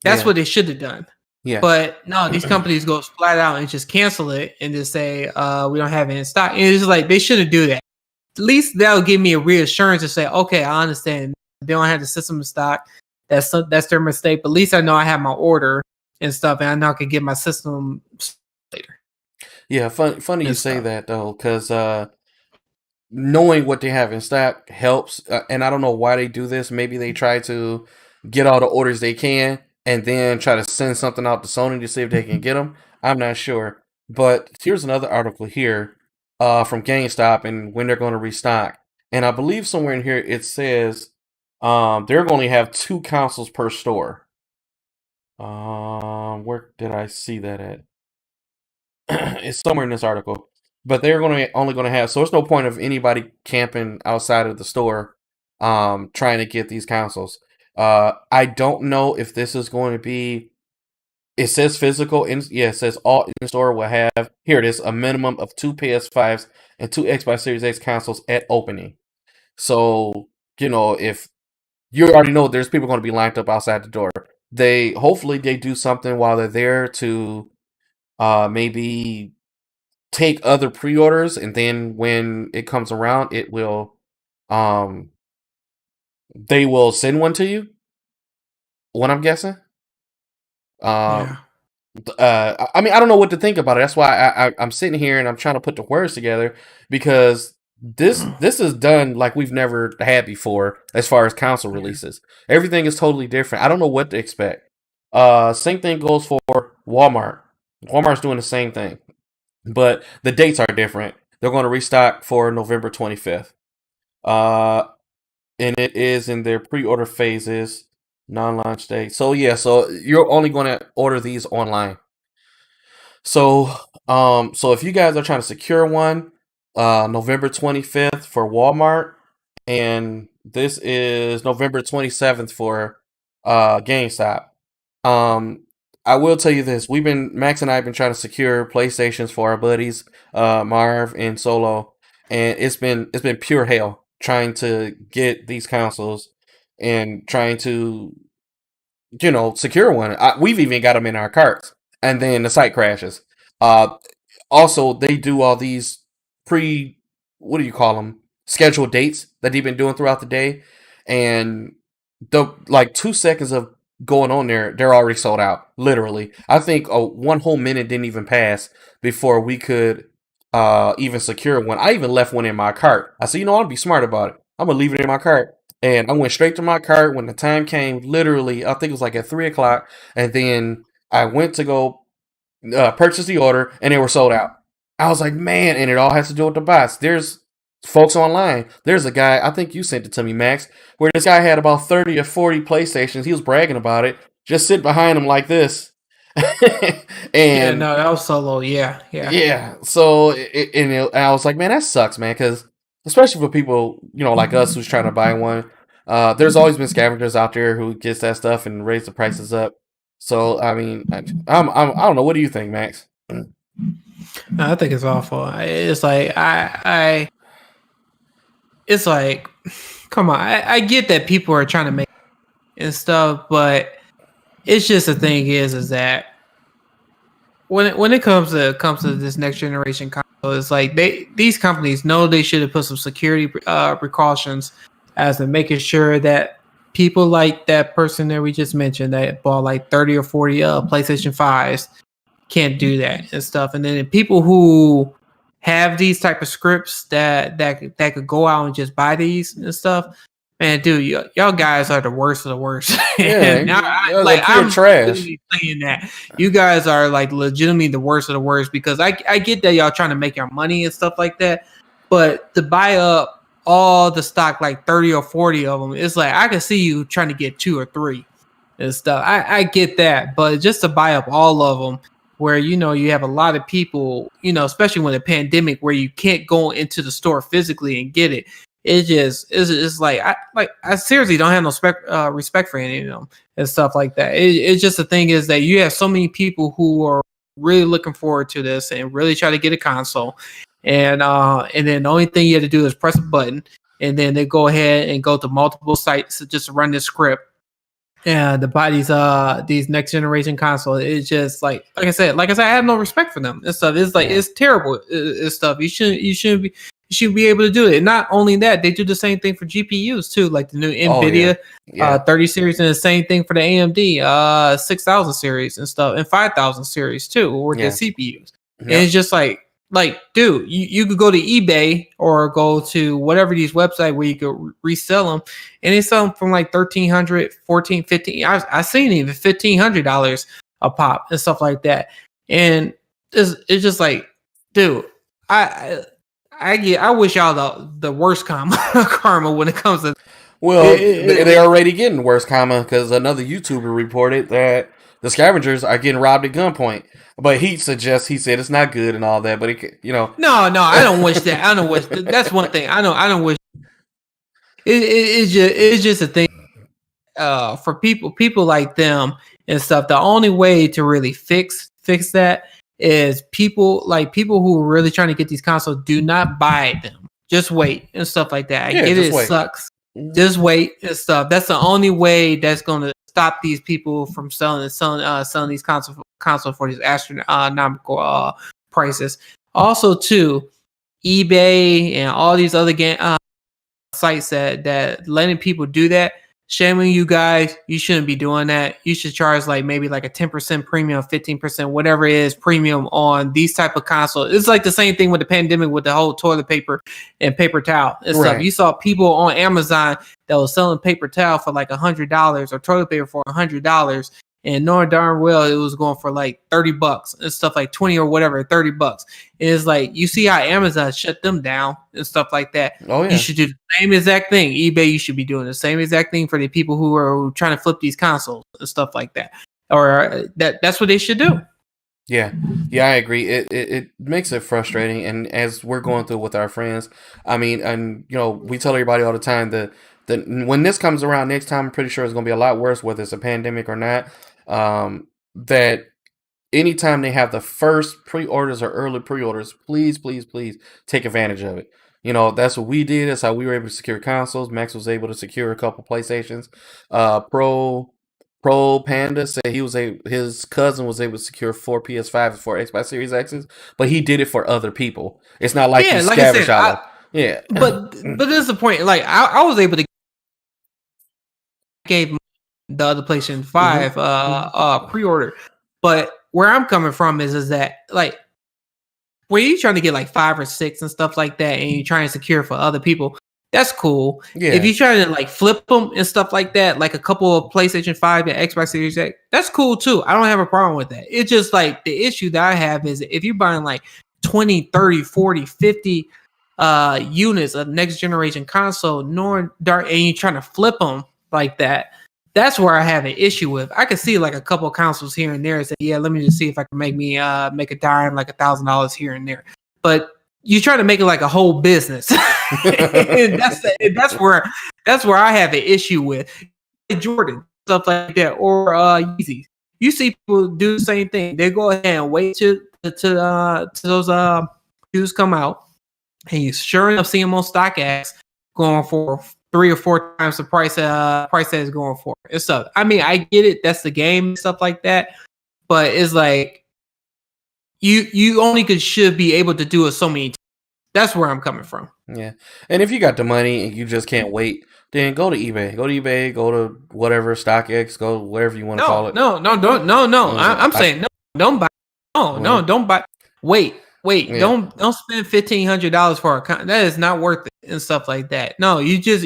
That's what they should have done. Yeah. But no, these companies go flat out and just cancel it and just say, we don't have it in stock. And it's like, they shouldn't do that. At least that'll give me a reassurance to say, okay, I understand. They don't have the system in stock. That's their mistake. But at least I know I have my order and stuff, and I know I can get my system later. Yeah, funny you say that though, because knowing what they have in stock helps. And I don't know why they do this. Maybe they try to get all the orders they can and then try to send something out to Sony to see if they can get them. I'm not sure. But here's another article here from GameStop and when they're going to restock. And I believe somewhere in here it says they're going to have 2 consoles per store. Where did I see that at? It's somewhere in this article. But they're only going to have, so there's no point of anybody camping outside of the store trying to get these consoles. I don't know if this is going to be, it says physical, it says all in store will have, here it is, a minimum of 2 PS5s and 2 Xbox Series X consoles at opening. So, if you already know there's people going to be lined up outside the door. Hopefully they do something while they're there to maybe take other pre-orders, and then when it comes around, it will they will send one to you. What I'm guessing. I mean, I don't know what to think about it. That's why I'm sitting here and I'm trying to put the words together, because this is done like we've never had before as far as console releases. Everything is totally different. I don't know what to expect. Same thing goes for Walmart. Walmart's doing the same thing, but the dates are different. They're going to restock for November 25th. And it is in their pre-order phases, non-launch date. So yeah, so you're only going to order these online. So if you guys are trying to secure one, November 25th for Walmart, and this is November 27th for GameStop. I will tell you this: Max and I have been trying to secure PlayStations for our buddies, Marv and Solo, and it's been pure hell trying to get these consoles and trying to, secure one. We've even got them in our carts, and then the site crashes. Also, they do all these what do you call them? Scheduled dates that they've been doing throughout the day, and like 2 seconds of going on there, they're already sold out. Literally, I think 1 whole minute didn't even pass before we could even secure one. I even left one in my cart. I said, I'll be smart about it. I'm gonna leave it in my cart, and I went straight to my cart when the time came. Literally, I think it was like at 3:00, and then I went to go purchase the order, and they were sold out. I was like, man, and it all has to do with the bots. There's folks online. There's a guy, I think you sent it to me, Max, where this guy had about 30 or 40 PlayStations. He was bragging about it, just sitting behind him like this. And no, that was Solo. Yeah. So, and I was like, man, that sucks, man, because especially for people, like us who's trying to buy one, There's always been scavengers out there who gets that stuff and raise the prices up. So I mean, I don't know. What do you think, Max? No, I think it's awful. It's like it's like, come on. I get that people are trying to make and stuff, but it's just the thing is that when it comes to this next generation console, it's like these companies know they should have put some security precautions as in making sure that people like that person that we just mentioned that bought like 30 or 40 PlayStation 5s can't do that and stuff. And then the people who have these type of scripts that could go out and just buy these and stuff, man, dude, y'all guys are the worst of the worst. Yeah, I'm trash. saying that you guys are like legitimately the worst of the worst because I get that y'all trying to make your money and stuff like that, but to buy up all the stock, like 30 or 40 of them, it's like I can see you trying to get 2 or 3 and stuff. I get that, but just to buy up all of them, where you have a lot of people, especially when the pandemic, where you can't go into the store physically and get it. It's like I seriously don't have no respect for any of them and stuff like that. It's just the thing is that you have so many people who are really looking forward to this and really try to get a console, and then the only thing you have to do is press a button, and then they go ahead and go to multiple sites just to run this script. And to buy these next generation consoles, it's just like I said, I have no respect for them and stuff. It's like it's terrible. It's stuff. You shouldn't be able to do it. And not only that, they do the same thing for GPUs too, like the new NVIDIA 30 series, and the same thing for the AMD 6000 series and stuff, and 5000 series too, or the CPUs. And it's just like, dude, you could go to eBay or go to whatever these websites where you could resell them, and they sell them from like $1,300, $1,400, $1,500. I seen even $1,500 a pop and stuff like that. And it's just like, dude, I wish y'all the worst karma when it comes to. Well, they're already getting worse karma because another YouTuber reported that the scavengers are getting robbed at gunpoint. But he said it's not good and all that. But No, I don't wish that. I don't wish that. That's one thing. I don't wish. It's just a thing. For people like them and stuff. The only way to really fix that is people who are really trying to get these consoles, do not buy them. Just wait and stuff like that. I get it. It sucks. Just wait and stuff. That's the only way that's going to stop these people from selling these consoles for these astronomical prices. Also, too, eBay and all these other sites that letting people do that. Shame on you guys. You shouldn't be doing that. You should charge maybe a 10% premium, 15%, whatever it is, premium on these type of consoles. It's like the same thing with the pandemic with the whole toilet paper and paper towel and stuff. You saw people on Amazon that was selling paper towel for $100 or toilet paper for $100, and knowing darn well it was going for $30 and stuff, 20 or whatever, $30. It's like, you see how Amazon shut them down and stuff like that. Oh, yeah. You should do the same exact thing. eBay, you should be doing the same exact thing for the people who are trying to flip these consoles and stuff like that. Or that's what they should do. Yeah, I agree. It makes it frustrating, and as we're going through with our friends, I mean, and we tell everybody all the time that when this comes around next time, I'm pretty sure it's going to be a lot worse, whether it's a pandemic or not. That anytime they have the first pre-orders or early pre-orders, please take advantage of it. That's what we did. That's how we were able to secure consoles. Max was able to secure a couple PlayStations. Pro Panda said his cousin was able to secure 4 PS5 and 4 Xbox Series X's, but he did it for other people. It's not like he scavenged out. Yeah, but this is the point. I was able to gave the other PlayStation 5 pre-order, but where I'm coming from is that where you trying to get 5 or 6 and stuff like that, and you try and secure for other people, that's cool. Yeah. If you try to flip them and stuff like that, a couple of PlayStation 5 and Xbox Series X, that's cool too. I don't have a problem with that. It's just the issue that I have is if you're buying 20, 30, 40, 50 units of next generation console, and you're trying to flip them like that, that's where I have an issue with. I could see a couple of consoles here and there and say, yeah, let me just see if I can make a dime, $1,000 here and there. But you try to make it a whole business. And that's where That's where I have an issue with Jordan stuff like that or Yeezy. You see people do the same thing. They go ahead and wait to those shoes come out, and you sure enough see them on StockX going for 3 or 4 times the price that is going for and stuff. I mean, I get it. That's the game and stuff like that. But it's like you only should be able to do it so many times. That's where I'm coming from. Yeah. And if you got the money and you just can't wait, then go to eBay. Go to eBay, go to whatever, StockX, go whatever you want to call it. No. I'm saying no, don't buy. No, don't buy. Wait. Yeah. Don't spend $1,500 for a that is not worth it and stuff like that. No, you just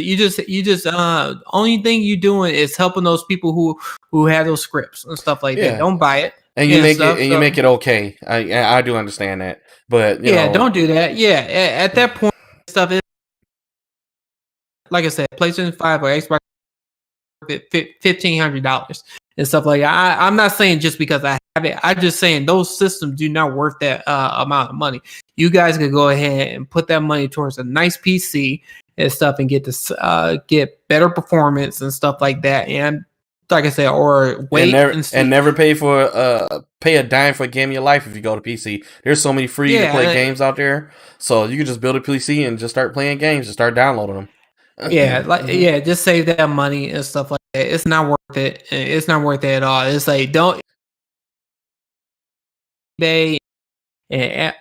only thing you doing is helping those people who have those scripts and stuff like that. Don't buy it. And you you make it okay. I do understand that. But you know, don't do that. Yeah. At that point stuff is like I said, PlayStation 5 or Xbox $1,500 and stuff like that. I'm not saying just because I have it. I'm just saying those systems do not worth that amount of money. You guys could go ahead and put that money towards a nice PC and stuff and get this get better performance and stuff like that. And like I said, or wait and never pay a dime for a game of your life if you go to PC. There's so many free to play games out there, so you can just build a PC and just start playing games and start downloading them. Just save that money and stuff like that. It's not worth it. It's not worth it at all. It's like don't eBay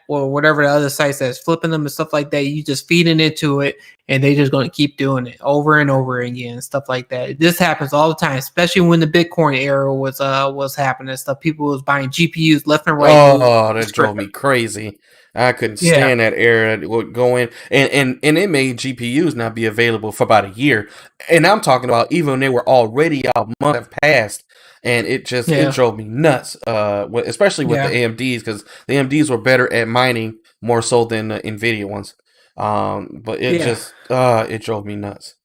or whatever the other sites that's flipping them and stuff like that. You just feeding into it, and they just going to keep doing it over and over again and stuff like that. This happens all the time, especially when the Bitcoin era was happening and stuff. People was buying GPUs left and right. Oh, that drove me crazy. I couldn't stand that era going, and it made GPUs not be available for about a year. And I'm talking about even when they were already out, months have passed, and it drove me nuts. Especially with the AMDs, because the AMDs were better at mining more so than the NVIDIA ones. But it drove me nuts.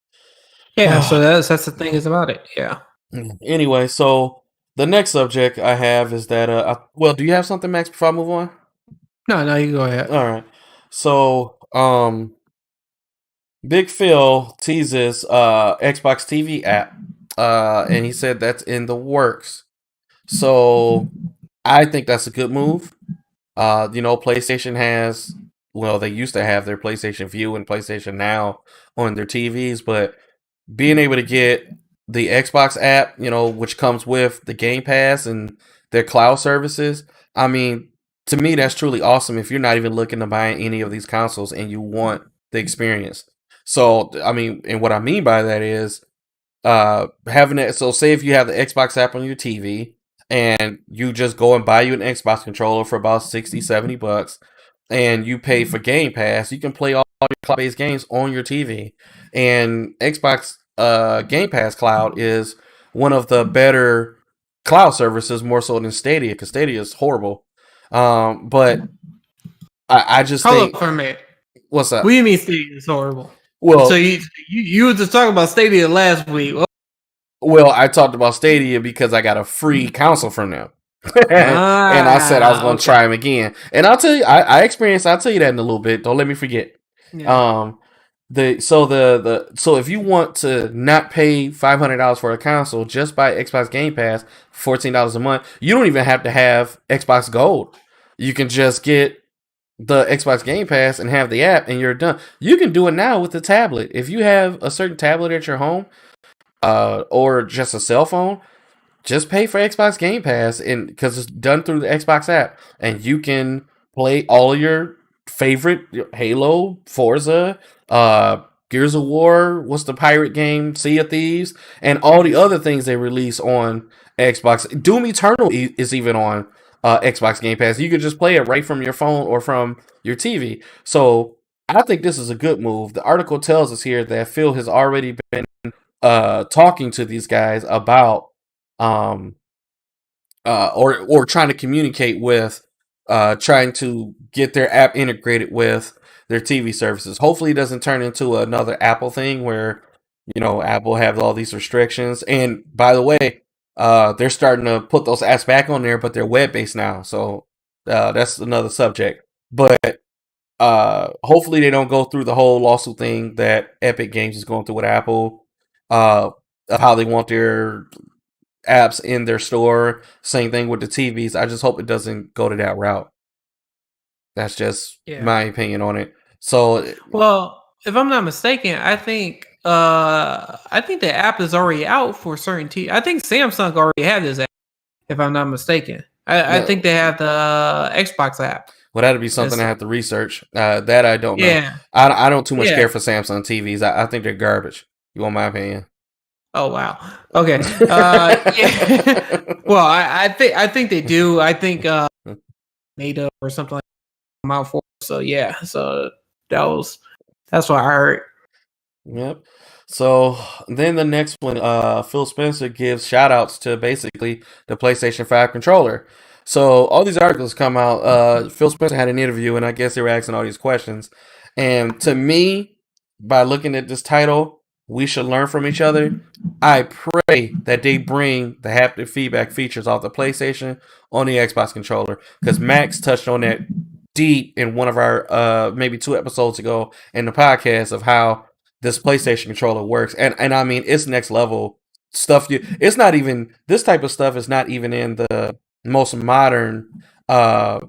Yeah, so that's the thing is about it. Yeah. Anyway, so the next subject I have is that do you have something, Max, before I move on? No, you go ahead. All right. So, Big Phil teases Xbox TV app, and he said that's in the works. So, I think that's a good move. PlayStation they used to have their PlayStation View and PlayStation Now on their TVs, but being able to get the Xbox app, which comes with the Game Pass and their cloud services, I mean, to me, that's truly awesome if you're not even looking to buy any of these consoles and you want the experience. So, I mean, and what I mean by that is having it. So, say if you have the Xbox app on your TV and you just go and buy you an Xbox controller for about $60-$70 and you pay for Game Pass, you can play all your cloud-based games on your TV. And Xbox Game Pass Cloud is one of the better cloud services, more so than Stadia, because Stadia is horrible. But I just think. Hold up for a minute. What's that? What do you mean Stadia is horrible? Well, so you were just talking about Stadia last week. Well, I talked about Stadia because I got a free console from them, and I said I was going to try them again. And I'll tell you, I experienced. I'll tell you that in a little bit. Don't let me forget. Yeah. So if you want to not pay $500 for a console, just buy Xbox Game Pass, $14 a month. You don't even have to have Xbox Gold. You can just get the Xbox Game Pass and have the app, and you're done. You can do it now with the tablet. If you have a certain tablet at your home, or just a cell phone, just pay for Xbox Game Pass, and because it's done through the Xbox app, and you can play all your favorite Halo, Forza, Gears of War, what's the pirate game, Sea of Thieves, and all the other things they release on Xbox. Doom Eternal is even on Xbox Game Pass. You could just play it right from your phone or from your TV. So I think this is a good move. The article tells us here that Phil has already been talking to these guys about or trying to communicate with trying to get their app integrated with their TV services. Hopefully it doesn't turn into another Apple thing where Apple have all these restrictions. And by the way, they're starting to put those apps back on there, but they're web-based now. So that's another subject. But hopefully they don't go through the whole lawsuit thing that Epic Games is going through with Apple. of how they want their apps in their store. Same thing with the TVs. I just hope it doesn't go to that route. That's just my opinion on it. So, well, if I'm not mistaken, I think the app is already out for certain I think Samsung already had this app, if I'm not mistaken. I think they have the Xbox app. Well, that'd be something I have to research. That I don't know. Yeah. I don't too much care for Samsung TVs. I think they're garbage. You want my opinion? Oh wow. Okay. Yeah. Well, I think they do. I think NATO or something like that come out for. So yeah. So that's what I heard. Yep. So then the next one, Phil Spencer gives shout outs to basically the PlayStation 5 controller. So all these articles come out. Phil Spencer had an interview, and I guess they were asking all these questions. And to me, by looking at this title, we should learn from each other. I pray that they bring the haptic feedback features off the PlayStation on the Xbox controller, because Max touched on that deep in one of our maybe 2 episodes ago in the podcast of how this PlayStation controller works, and I mean it's next level stuff. It's not even, this type of stuff is not even in the most modern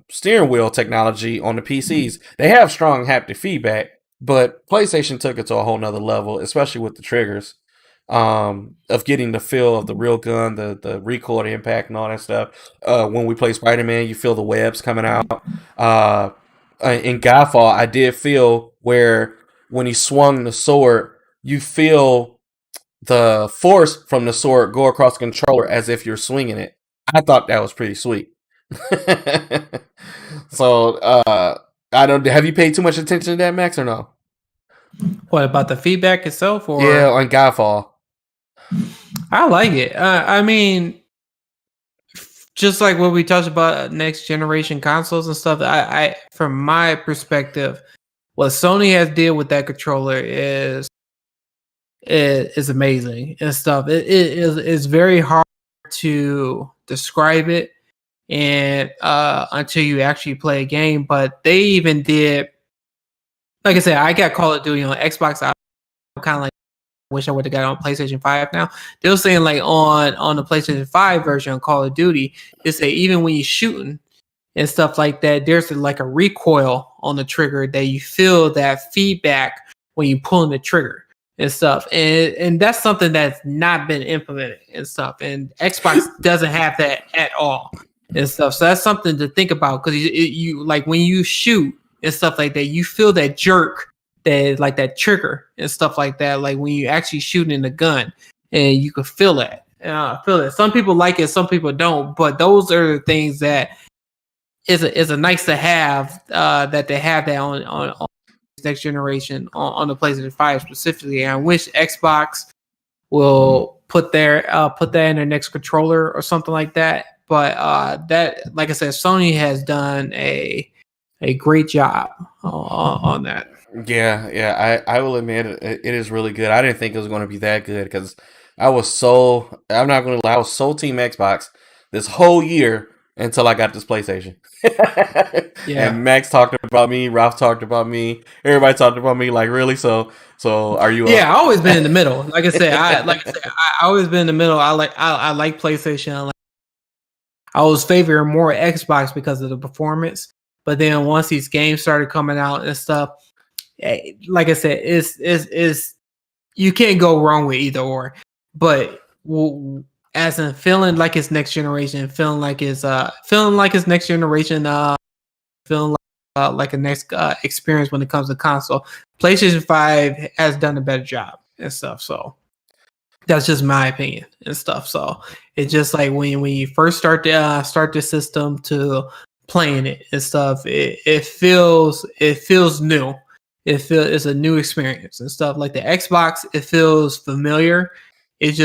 steering wheel technology on the PCs. They have strong haptic feedback, but PlayStation took it to a whole nother level, especially with the triggers, of getting the feel of the real gun, the recoil, the impact, and all that stuff. When we play Spider-Man, you feel the webs coming out. In Godfall, I did feel where when he swung the sword, you feel the force from the sword go across the controller as if you're swinging it. I thought that was pretty sweet. So, I don't. Have you paid too much attention to that, Max, or no? What about the feedback itself? Or yeah, on Godfall. I like it. I mean, just like what we talked about next generation consoles and stuff. I from my perspective, what Sony has did with that controller is amazing and stuff. It's very hard to describe it and until you actually play a game. But they even did, like I said, I got Call of Duty on Xbox. I'm kind of like, wish I would have got it on PlayStation 5 now. They were saying like on the PlayStation 5 version of Call of Duty, they say even when you're shooting and stuff like that, there's like a recoil on the trigger that you feel that feedback when you pulling the trigger and stuff. And that's something that's not been implemented and stuff. And Xbox doesn't have that at all and stuff. So that's something to think about, because you like when you shoot and stuff like that, you feel that jerk, that like that trigger and stuff like that. Like when you actually shooting in the gun, and you can feel that. Feel it. Some people like it, some people don't. But those are the things that is a nice to have, that they have that on next generation on the PlayStation 5 specifically. And I wish Xbox will put that in their next controller or something like that. But that, like I said, Sony has done a great job on that. Yeah, I will admit it is really good. I didn't think it was going to be that good, because I'm not going to lie, I was so Team Xbox this whole year until I got this PlayStation. Yeah. And Max talked about me, Ralph talked about me, everybody talked about me. Like, really? So are you? Yeah, I always been in the middle. Like I said, I always been in the middle. I like PlayStation. I was favoring more Xbox because of the performance. But then once these games started coming out and stuff, like I said, is you can't go wrong with either or. But as in feeling like it's next generation, feeling like it's next generation, feeling like a next experience when it comes to console, PlayStation 5 has done a better job and stuff. So that's just my opinion and stuff. So it's just like when you first start the system to playing it and stuff, it feels new. It's a new experience and stuff. Like the Xbox, it feels familiar. It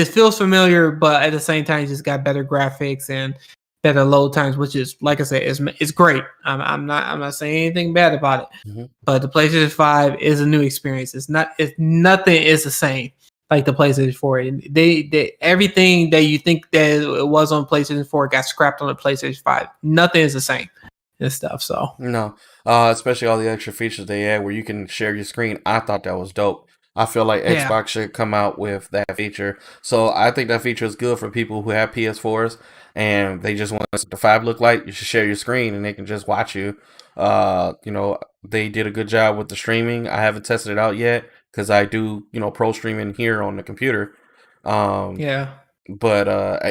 feels familiar, but at the same time, it just got better graphics and better load times, which is, like I said, it's great. I'm not saying anything bad about it. Mm-hmm. But the PlayStation 5 is a new experience. Nothing is the same like the PlayStation 4. They everything that you think that it was on PlayStation 4 got scrapped on the PlayStation 5. Nothing is the same and stuff. So No, especially all the extra features they add where you can share your screen. I thought that was dope. I feel like yeah, Xbox should come out with that feature. So I think that feature is good for people who have PS4s and they just want to see what the 5 look like. You should share your screen and they can just watch you. They did a good job with the streaming. I haven't tested it out yet because I do, pro streaming here on the computer. Um, yeah, but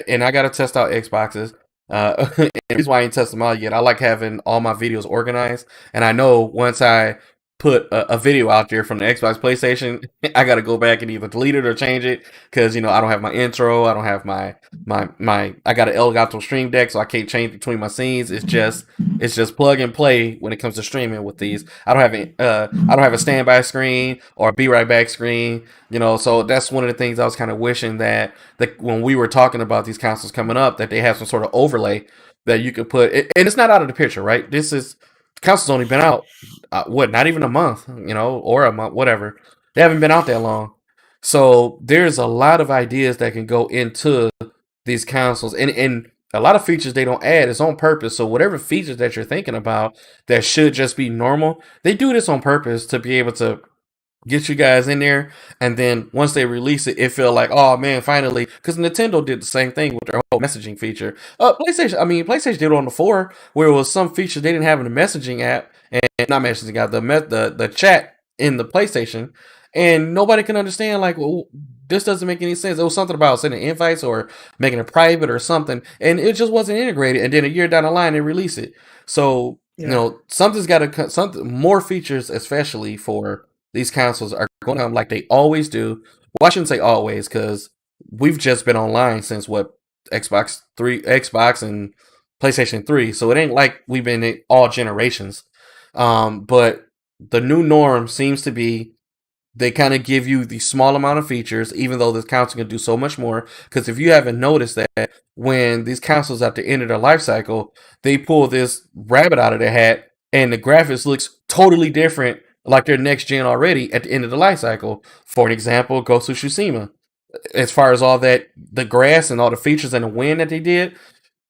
and I gotta test out Xboxes. And the reason why I ain't test them out yet, I like having all my videos organized, and I know once I put a video out there from the Xbox PlayStation, I gotta go back and either delete it or change it because I don't have my intro, I don't have my I got an Elgato Stream Deck, so I can't change between my scenes. It's just plug and play when it comes to streaming with these. I don't have a standby screen or a be right back screen. So that's one of the things I was kind of wishing that when we were talking about these consoles coming up, that they have some sort of overlay that you could put. And it's not out of the picture, right? The console's only been out, not even a month, or a month, whatever. They haven't been out that long. So there's a lot of ideas that can go into these consoles, and a lot of features they don't add is on purpose. So whatever features that you're thinking about that should just be normal, they do this on purpose to be able to get you guys in there, and then once they release it, it feel like, oh man, finally, because Nintendo did the same thing with their whole messaging feature. PlayStation did it on the 4, where it was some features they didn't have in the messaging app, and not messaging app, the chat in the PlayStation, and nobody can understand, like, well, this doesn't make any sense. It was something about sending invites or making it private or something, and it just wasn't integrated, and then a year down the line they release it. So yeah, something's got to, something more features, especially for these consoles, are going to come like they always do. Well, I shouldn't say always, because we've just been online since Xbox and PlayStation 3, so it ain't like we've been in all generations. But the new norm seems to be they kind of give you the small amount of features, even though this console can do so much more. Because if you haven't noticed that, when these consoles at the end of their life cycle, they pull this rabbit out of their hat, and the graphics looks totally different, like they're next gen already at the end of the life cycle. For an example, Ghost of Tsushima. As far as all that, the grass and all the features and the wind that they did,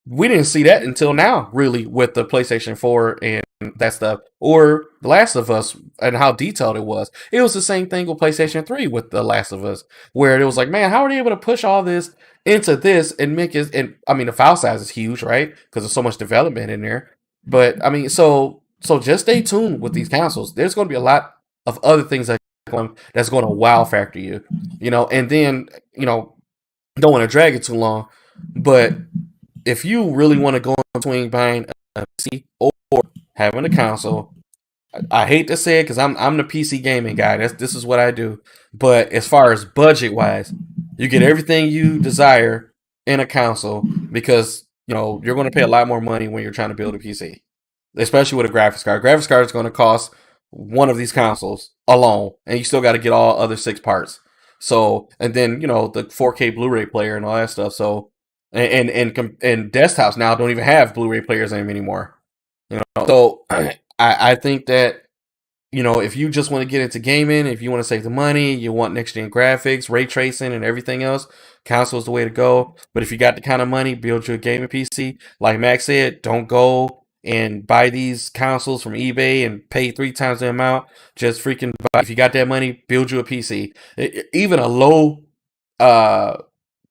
we didn't see that until now, really, with the PlayStation 4 and that stuff, or The Last of Us, and how detailed it was. It was the same thing with PlayStation 3 with The Last of Us, where it was like, man, how are they able to push all this into this and make it? And I mean, the file size is huge, right? Because there's so much development in there. But I mean, so just stay tuned with these consoles. There's going to be a lot of other things that's going to wow factor you, and then don't want to drag it too long, but if you really want to go in between buying a PC or having a console, I hate to say it because I'm the PC gaming guy. This is what I do. But as far as budget wise, you get everything you desire in a console because you're going to pay a lot more money when you're trying to build a PC, especially with a graphics card. Graphics card is going to cost one of these consoles alone, and you still got to get all other 6 parts. So, and then the 4K Blu-ray player and all that stuff. So, and desktops now don't even have Blu-ray players anymore. So I think that if you just want to get into gaming, if you want to save the money, you want next gen graphics, ray tracing, and everything else, console is the way to go. But if you got the kind of money, build you a gaming PC. Like Max said, don't go and buy these consoles from eBay and pay 3 times the amount. Just freaking buy. If you got that money, build you a PC. Even a low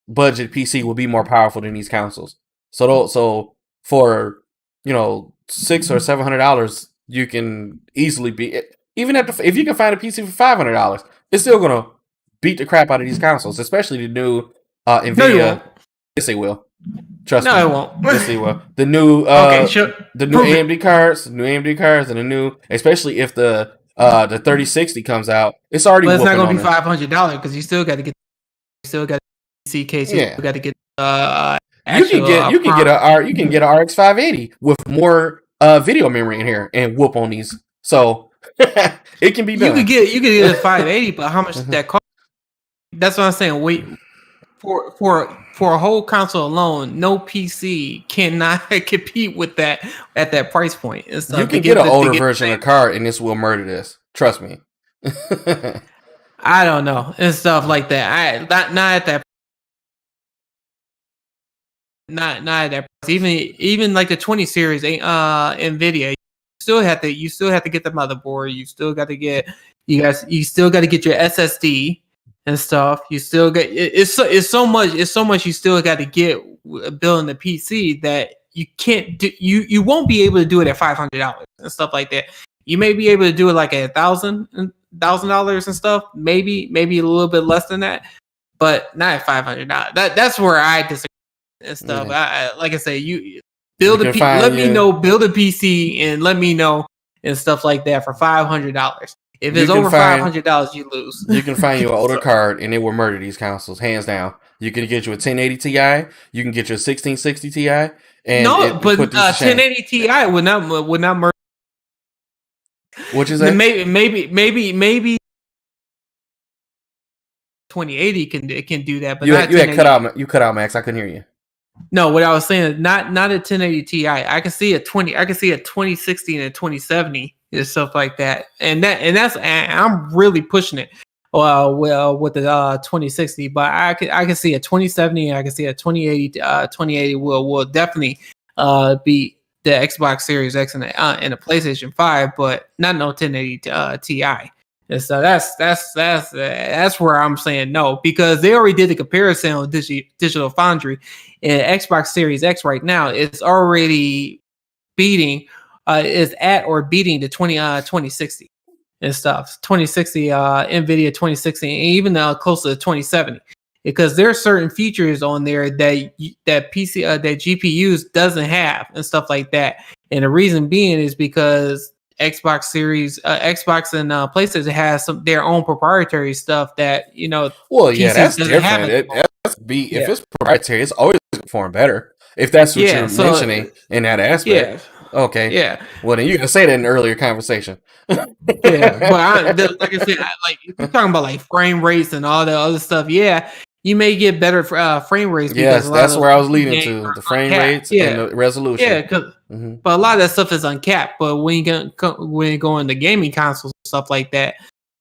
budget PC will be more powerful than these consoles. So for $600 or $700, you can easily be, even if you can find a PC for $500, it's still gonna beat the crap out of these consoles, especially the new no, you Nvidia. won't. Yes, they will. Trust No, me. it won't. Yes, they will. The new Okay, sure. the new Prove it. AMD cards, and the new, especially if the 3060 comes out, it's already But it's not whooping gonna on be it. $500 because you still got to get, see case. You Yeah. got to get You can actual get you can get prompt. a RX 580 with more video memory in here and whoop on these. So it can be You done. could get a 580, but how much does that cost? That's what I'm saying. Wait, for a whole console alone, no PC cannot compete with that at that price point. And stuff. You can get an older version of the card, and this will murder this. Trust me. I don't know and stuff like that. Not at that not at that price. Even like the 20 series, Nvidia, you still have to get the motherboard. You still got to get you still got to get your SSD and stuff. You still get it's so much you still got to get building the PC that you can't do. You won't be able to do it at $500 and stuff like that. You may be able to do it like at $1,000 and stuff. Maybe a little bit less than that, but not at $500. That's where I disagree and stuff. Yeah. Like I say, you build a PC. Let me know. Build a PC and let me know and stuff like that for $500. If it's over $500, you lose. You can find you an older card, and it will murder these consoles hands down. You can get you a 1080 Ti. You can get you a 1660 Ti. And no, but 1080 Ti would not murder. Which is that? Maybe 2080 can do that, but you had cut out. You cut out, Max. I couldn't hear you. No, what I was saying, not a 1080 Ti. I can see a 2060 and a 2070 and stuff like that, and I'm really pushing it. With the 2060, but I can see a 2070. I can see a 2080. 2080 will definitely beat the Xbox Series X and the PlayStation 5, but not no 1080 Ti. And so that's where I'm saying no, because they already did the comparison on Digital Foundry, and Xbox Series X right now it's already beating, is at or beating the 2060 and stuff. 2060 Nvidia 2060, and even close to the 2070, because there are certain features on there that PC that GPUs doesn't have and stuff like that. And the reason being is because Xbox Series, Xbox and PlayStation has their own proprietary stuff that Well, yeah, that's different. If it's proprietary, it's always going to perform better. If that's what you're mentioning in that aspect. Yeah. Okay. Yeah. Well, then you can say that in an earlier conversation. Yeah, but like I said, if you're talking about like frame rates and all the other stuff, yeah, you may get better frame rates. Yes, that's where I was leading to, the frame rates and the resolution. Yeah, but a lot of that stuff is uncapped. But when you go into gaming consoles and stuff like that,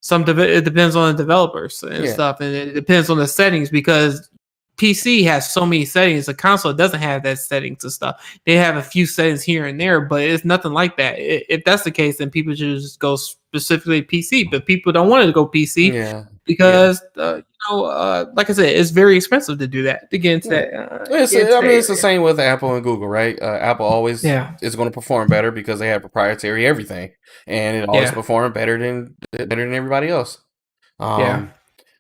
it depends on the developers and stuff, and it depends on the settings, because PC has so many settings. The console doesn't have that settings and stuff. They have a few settings here and there, but it's nothing like that. If that's the case, then people should just go specifically PC. But people don't want to go PC because, like I said, it's very expensive to do that. To get into that, it's the same with Apple and Google, right? Apple always is going to perform better because they have proprietary everything, and it always performs better than everybody else.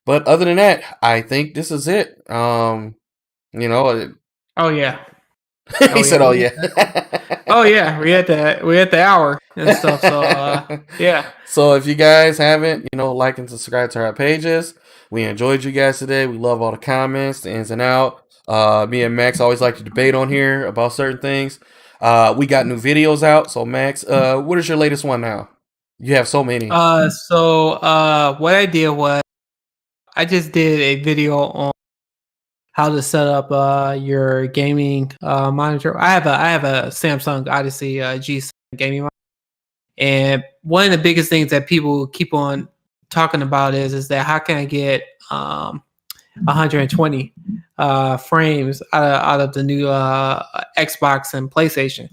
But other than that, I think this is it. Oh yeah. He said, "Oh yeah." Oh yeah, we had the hour and stuff. So yeah. So if you guys haven't, like and subscribe to our pages. We enjoyed you guys today. We love all the comments, the ins and out. Me and Max always like to debate on here about certain things. We got new videos out. So Max, what is your latest one now? You have so many. So what I did was, I just did a video on how to set up your gaming monitor. I have a Samsung Odyssey G7 gaming monitor, and one of the biggest things that people keep on talking about is that how can I get 120 frames out of the new Xbox and PlayStation.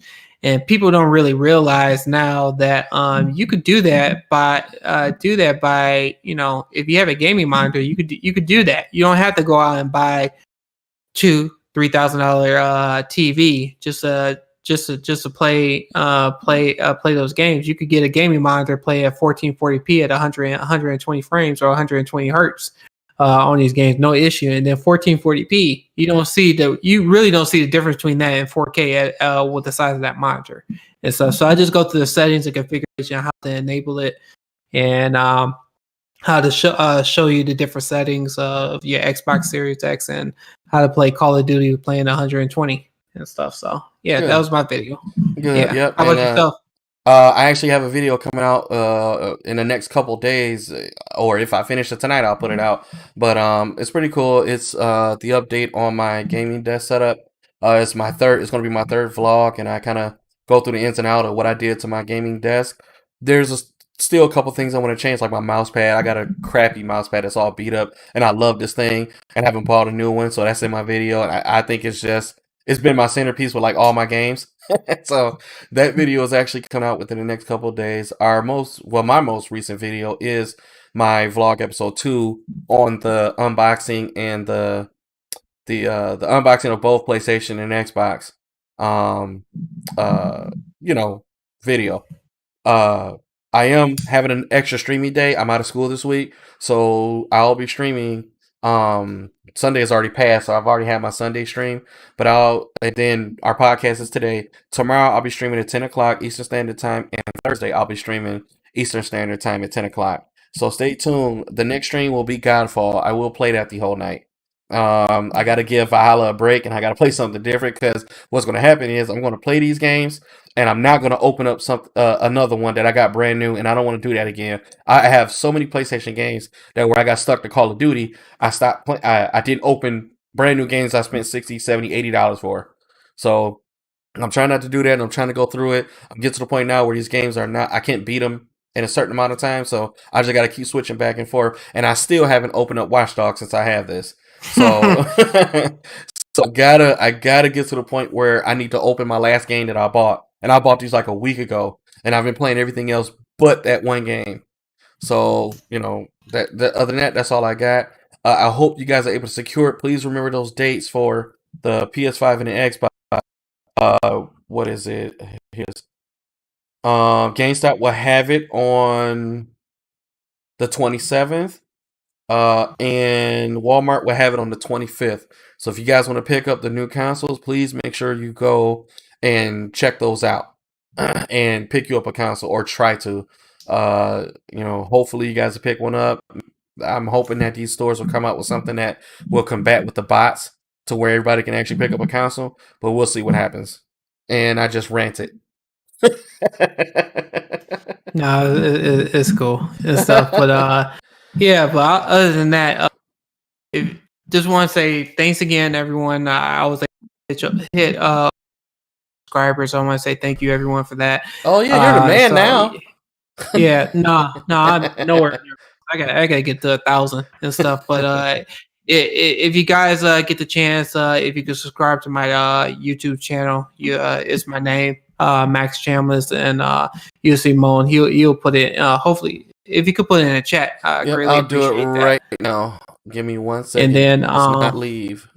And people don't really realize now that you could do that by if you have a gaming monitor, you could do that. You don't have to go out and buy $2,000-$3,000 TV just to play those games. You could get a gaming monitor, play at 1440p at 120 frames or 120 hertz on these games, no issue. And then 1440p, you really don't see the difference between that and 4K with the size of that monitor. And so I just go through the settings and configuration, how to enable it, and how to show you the different settings of your Xbox Series X and how to play Call of Duty playing 120 and stuff. So yeah, Good. That was my video. Good. Yeah. Yep. How about yourself? I actually have a video coming out in the next couple days, or if I finish it tonight, I'll put it out. But it's pretty cool. It's the update on my gaming desk setup. It's going to be my third vlog, and I kind of go through the ins and out of what I did to my gaming desk. There's still a couple things I want to change, like my mouse pad. I got a crappy mouse pad that's all beat up, and I love this thing, and I haven't bought a new one, so that's in my video. And I think it's just it's been my centerpiece with like all my games. So that video is actually coming out within the next couple of days. My most recent video is my vlog episode 2 on the unboxing and the unboxing of both PlayStation and Xbox. Um, you know, video. Uh, I am having an extra streaming day. I'm out of school this week, so I'll be streaming. Sunday has already passed, so I've already had my Sunday stream. But and then our podcast is today. Tomorrow I'll be streaming at 10 o'clock Eastern Standard Time, and Thursday I'll be streaming Eastern Standard Time at 10 o'clock. So stay tuned. The next stream will be Godfall. I will play that the whole night. I got to give Valhalla a break, and I got to play something different because what's going to happen is I'm going to play these games, and I'm not going to open up another one that I got brand new, and I don't want to do that again. I have so many PlayStation games that where I got stuck to Call of Duty, I stopped playing. I didn't open brand new games I spent $60, $70, $80 for. So I'm trying not to do that. And I'm trying to go through it. I'm getting to the point now where these games are not. I can't beat them in a certain amount of time, so I just got to keep switching back and forth. And I still haven't opened up Watch Dogs since I have this. So, so I gotta get to the point where I need to open my last game that I bought, and I bought these like a week ago, and I've been playing everything else but that one game. So that other than that, that's all I got. I hope you guys are able to secure it. Please remember those dates for the PS5 and the Xbox. What is it? Here's GameStop will have it on the 27th. And Walmart will have it on the 25th. So if you guys want to pick up the new consoles, please make sure you go and check those out and pick you up a console or try to. Hopefully you guys will pick one up. I'm hoping that these stores will come out with something that will combat with the bots to where everybody can actually pick up a console, but we'll see what happens. And I just ranted. No, it's cool and stuff, but yeah. But other than that, just want to say thanks again, everyone. I was hit subscribers. I want to say thank you, everyone, for that. Oh yeah, you're the man now. Yeah, no, I'm nowhere. I gotta get to 1,000 and stuff. But if you guys get the chance, if you could subscribe to my YouTube channel, it's my name, Max Chambliss, and you'll see Moan. He'll put it. Hopefully, if you could put it in a chat, greatly I'll do it right that. now. Give me 1 second. And then not leave.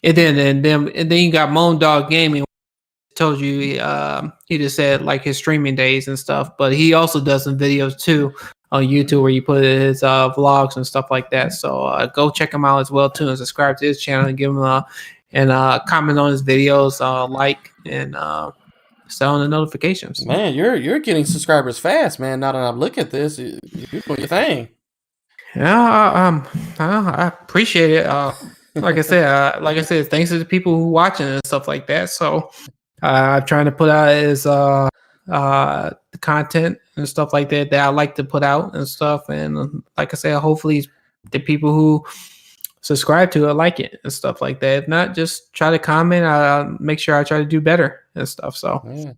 And then you got Moan Dog Gaming. Told you he just said like his streaming days and stuff, but he also does some videos too on YouTube where you put his vlogs and stuff like that. So go check him out as well too, and subscribe to his channel and give him comment on his videos, like and set on the notifications. Man, you're getting subscribers fast, man. Now that I look at this, you're doing your thing. Yeah, I appreciate it. Like I said, thanks to the people who watching and stuff like that. So I'm trying to put out is the content and stuff like that I like to put out and stuff. And like I said, hopefully the people who subscribe to it like it and stuff like that. If not, just try to comment. I'll make sure I try to do better and stuff. So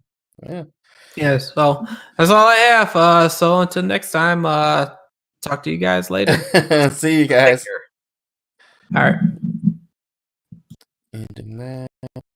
yeah. So that's all I have. So until next time, talk to you guys later. See you guys. All right. And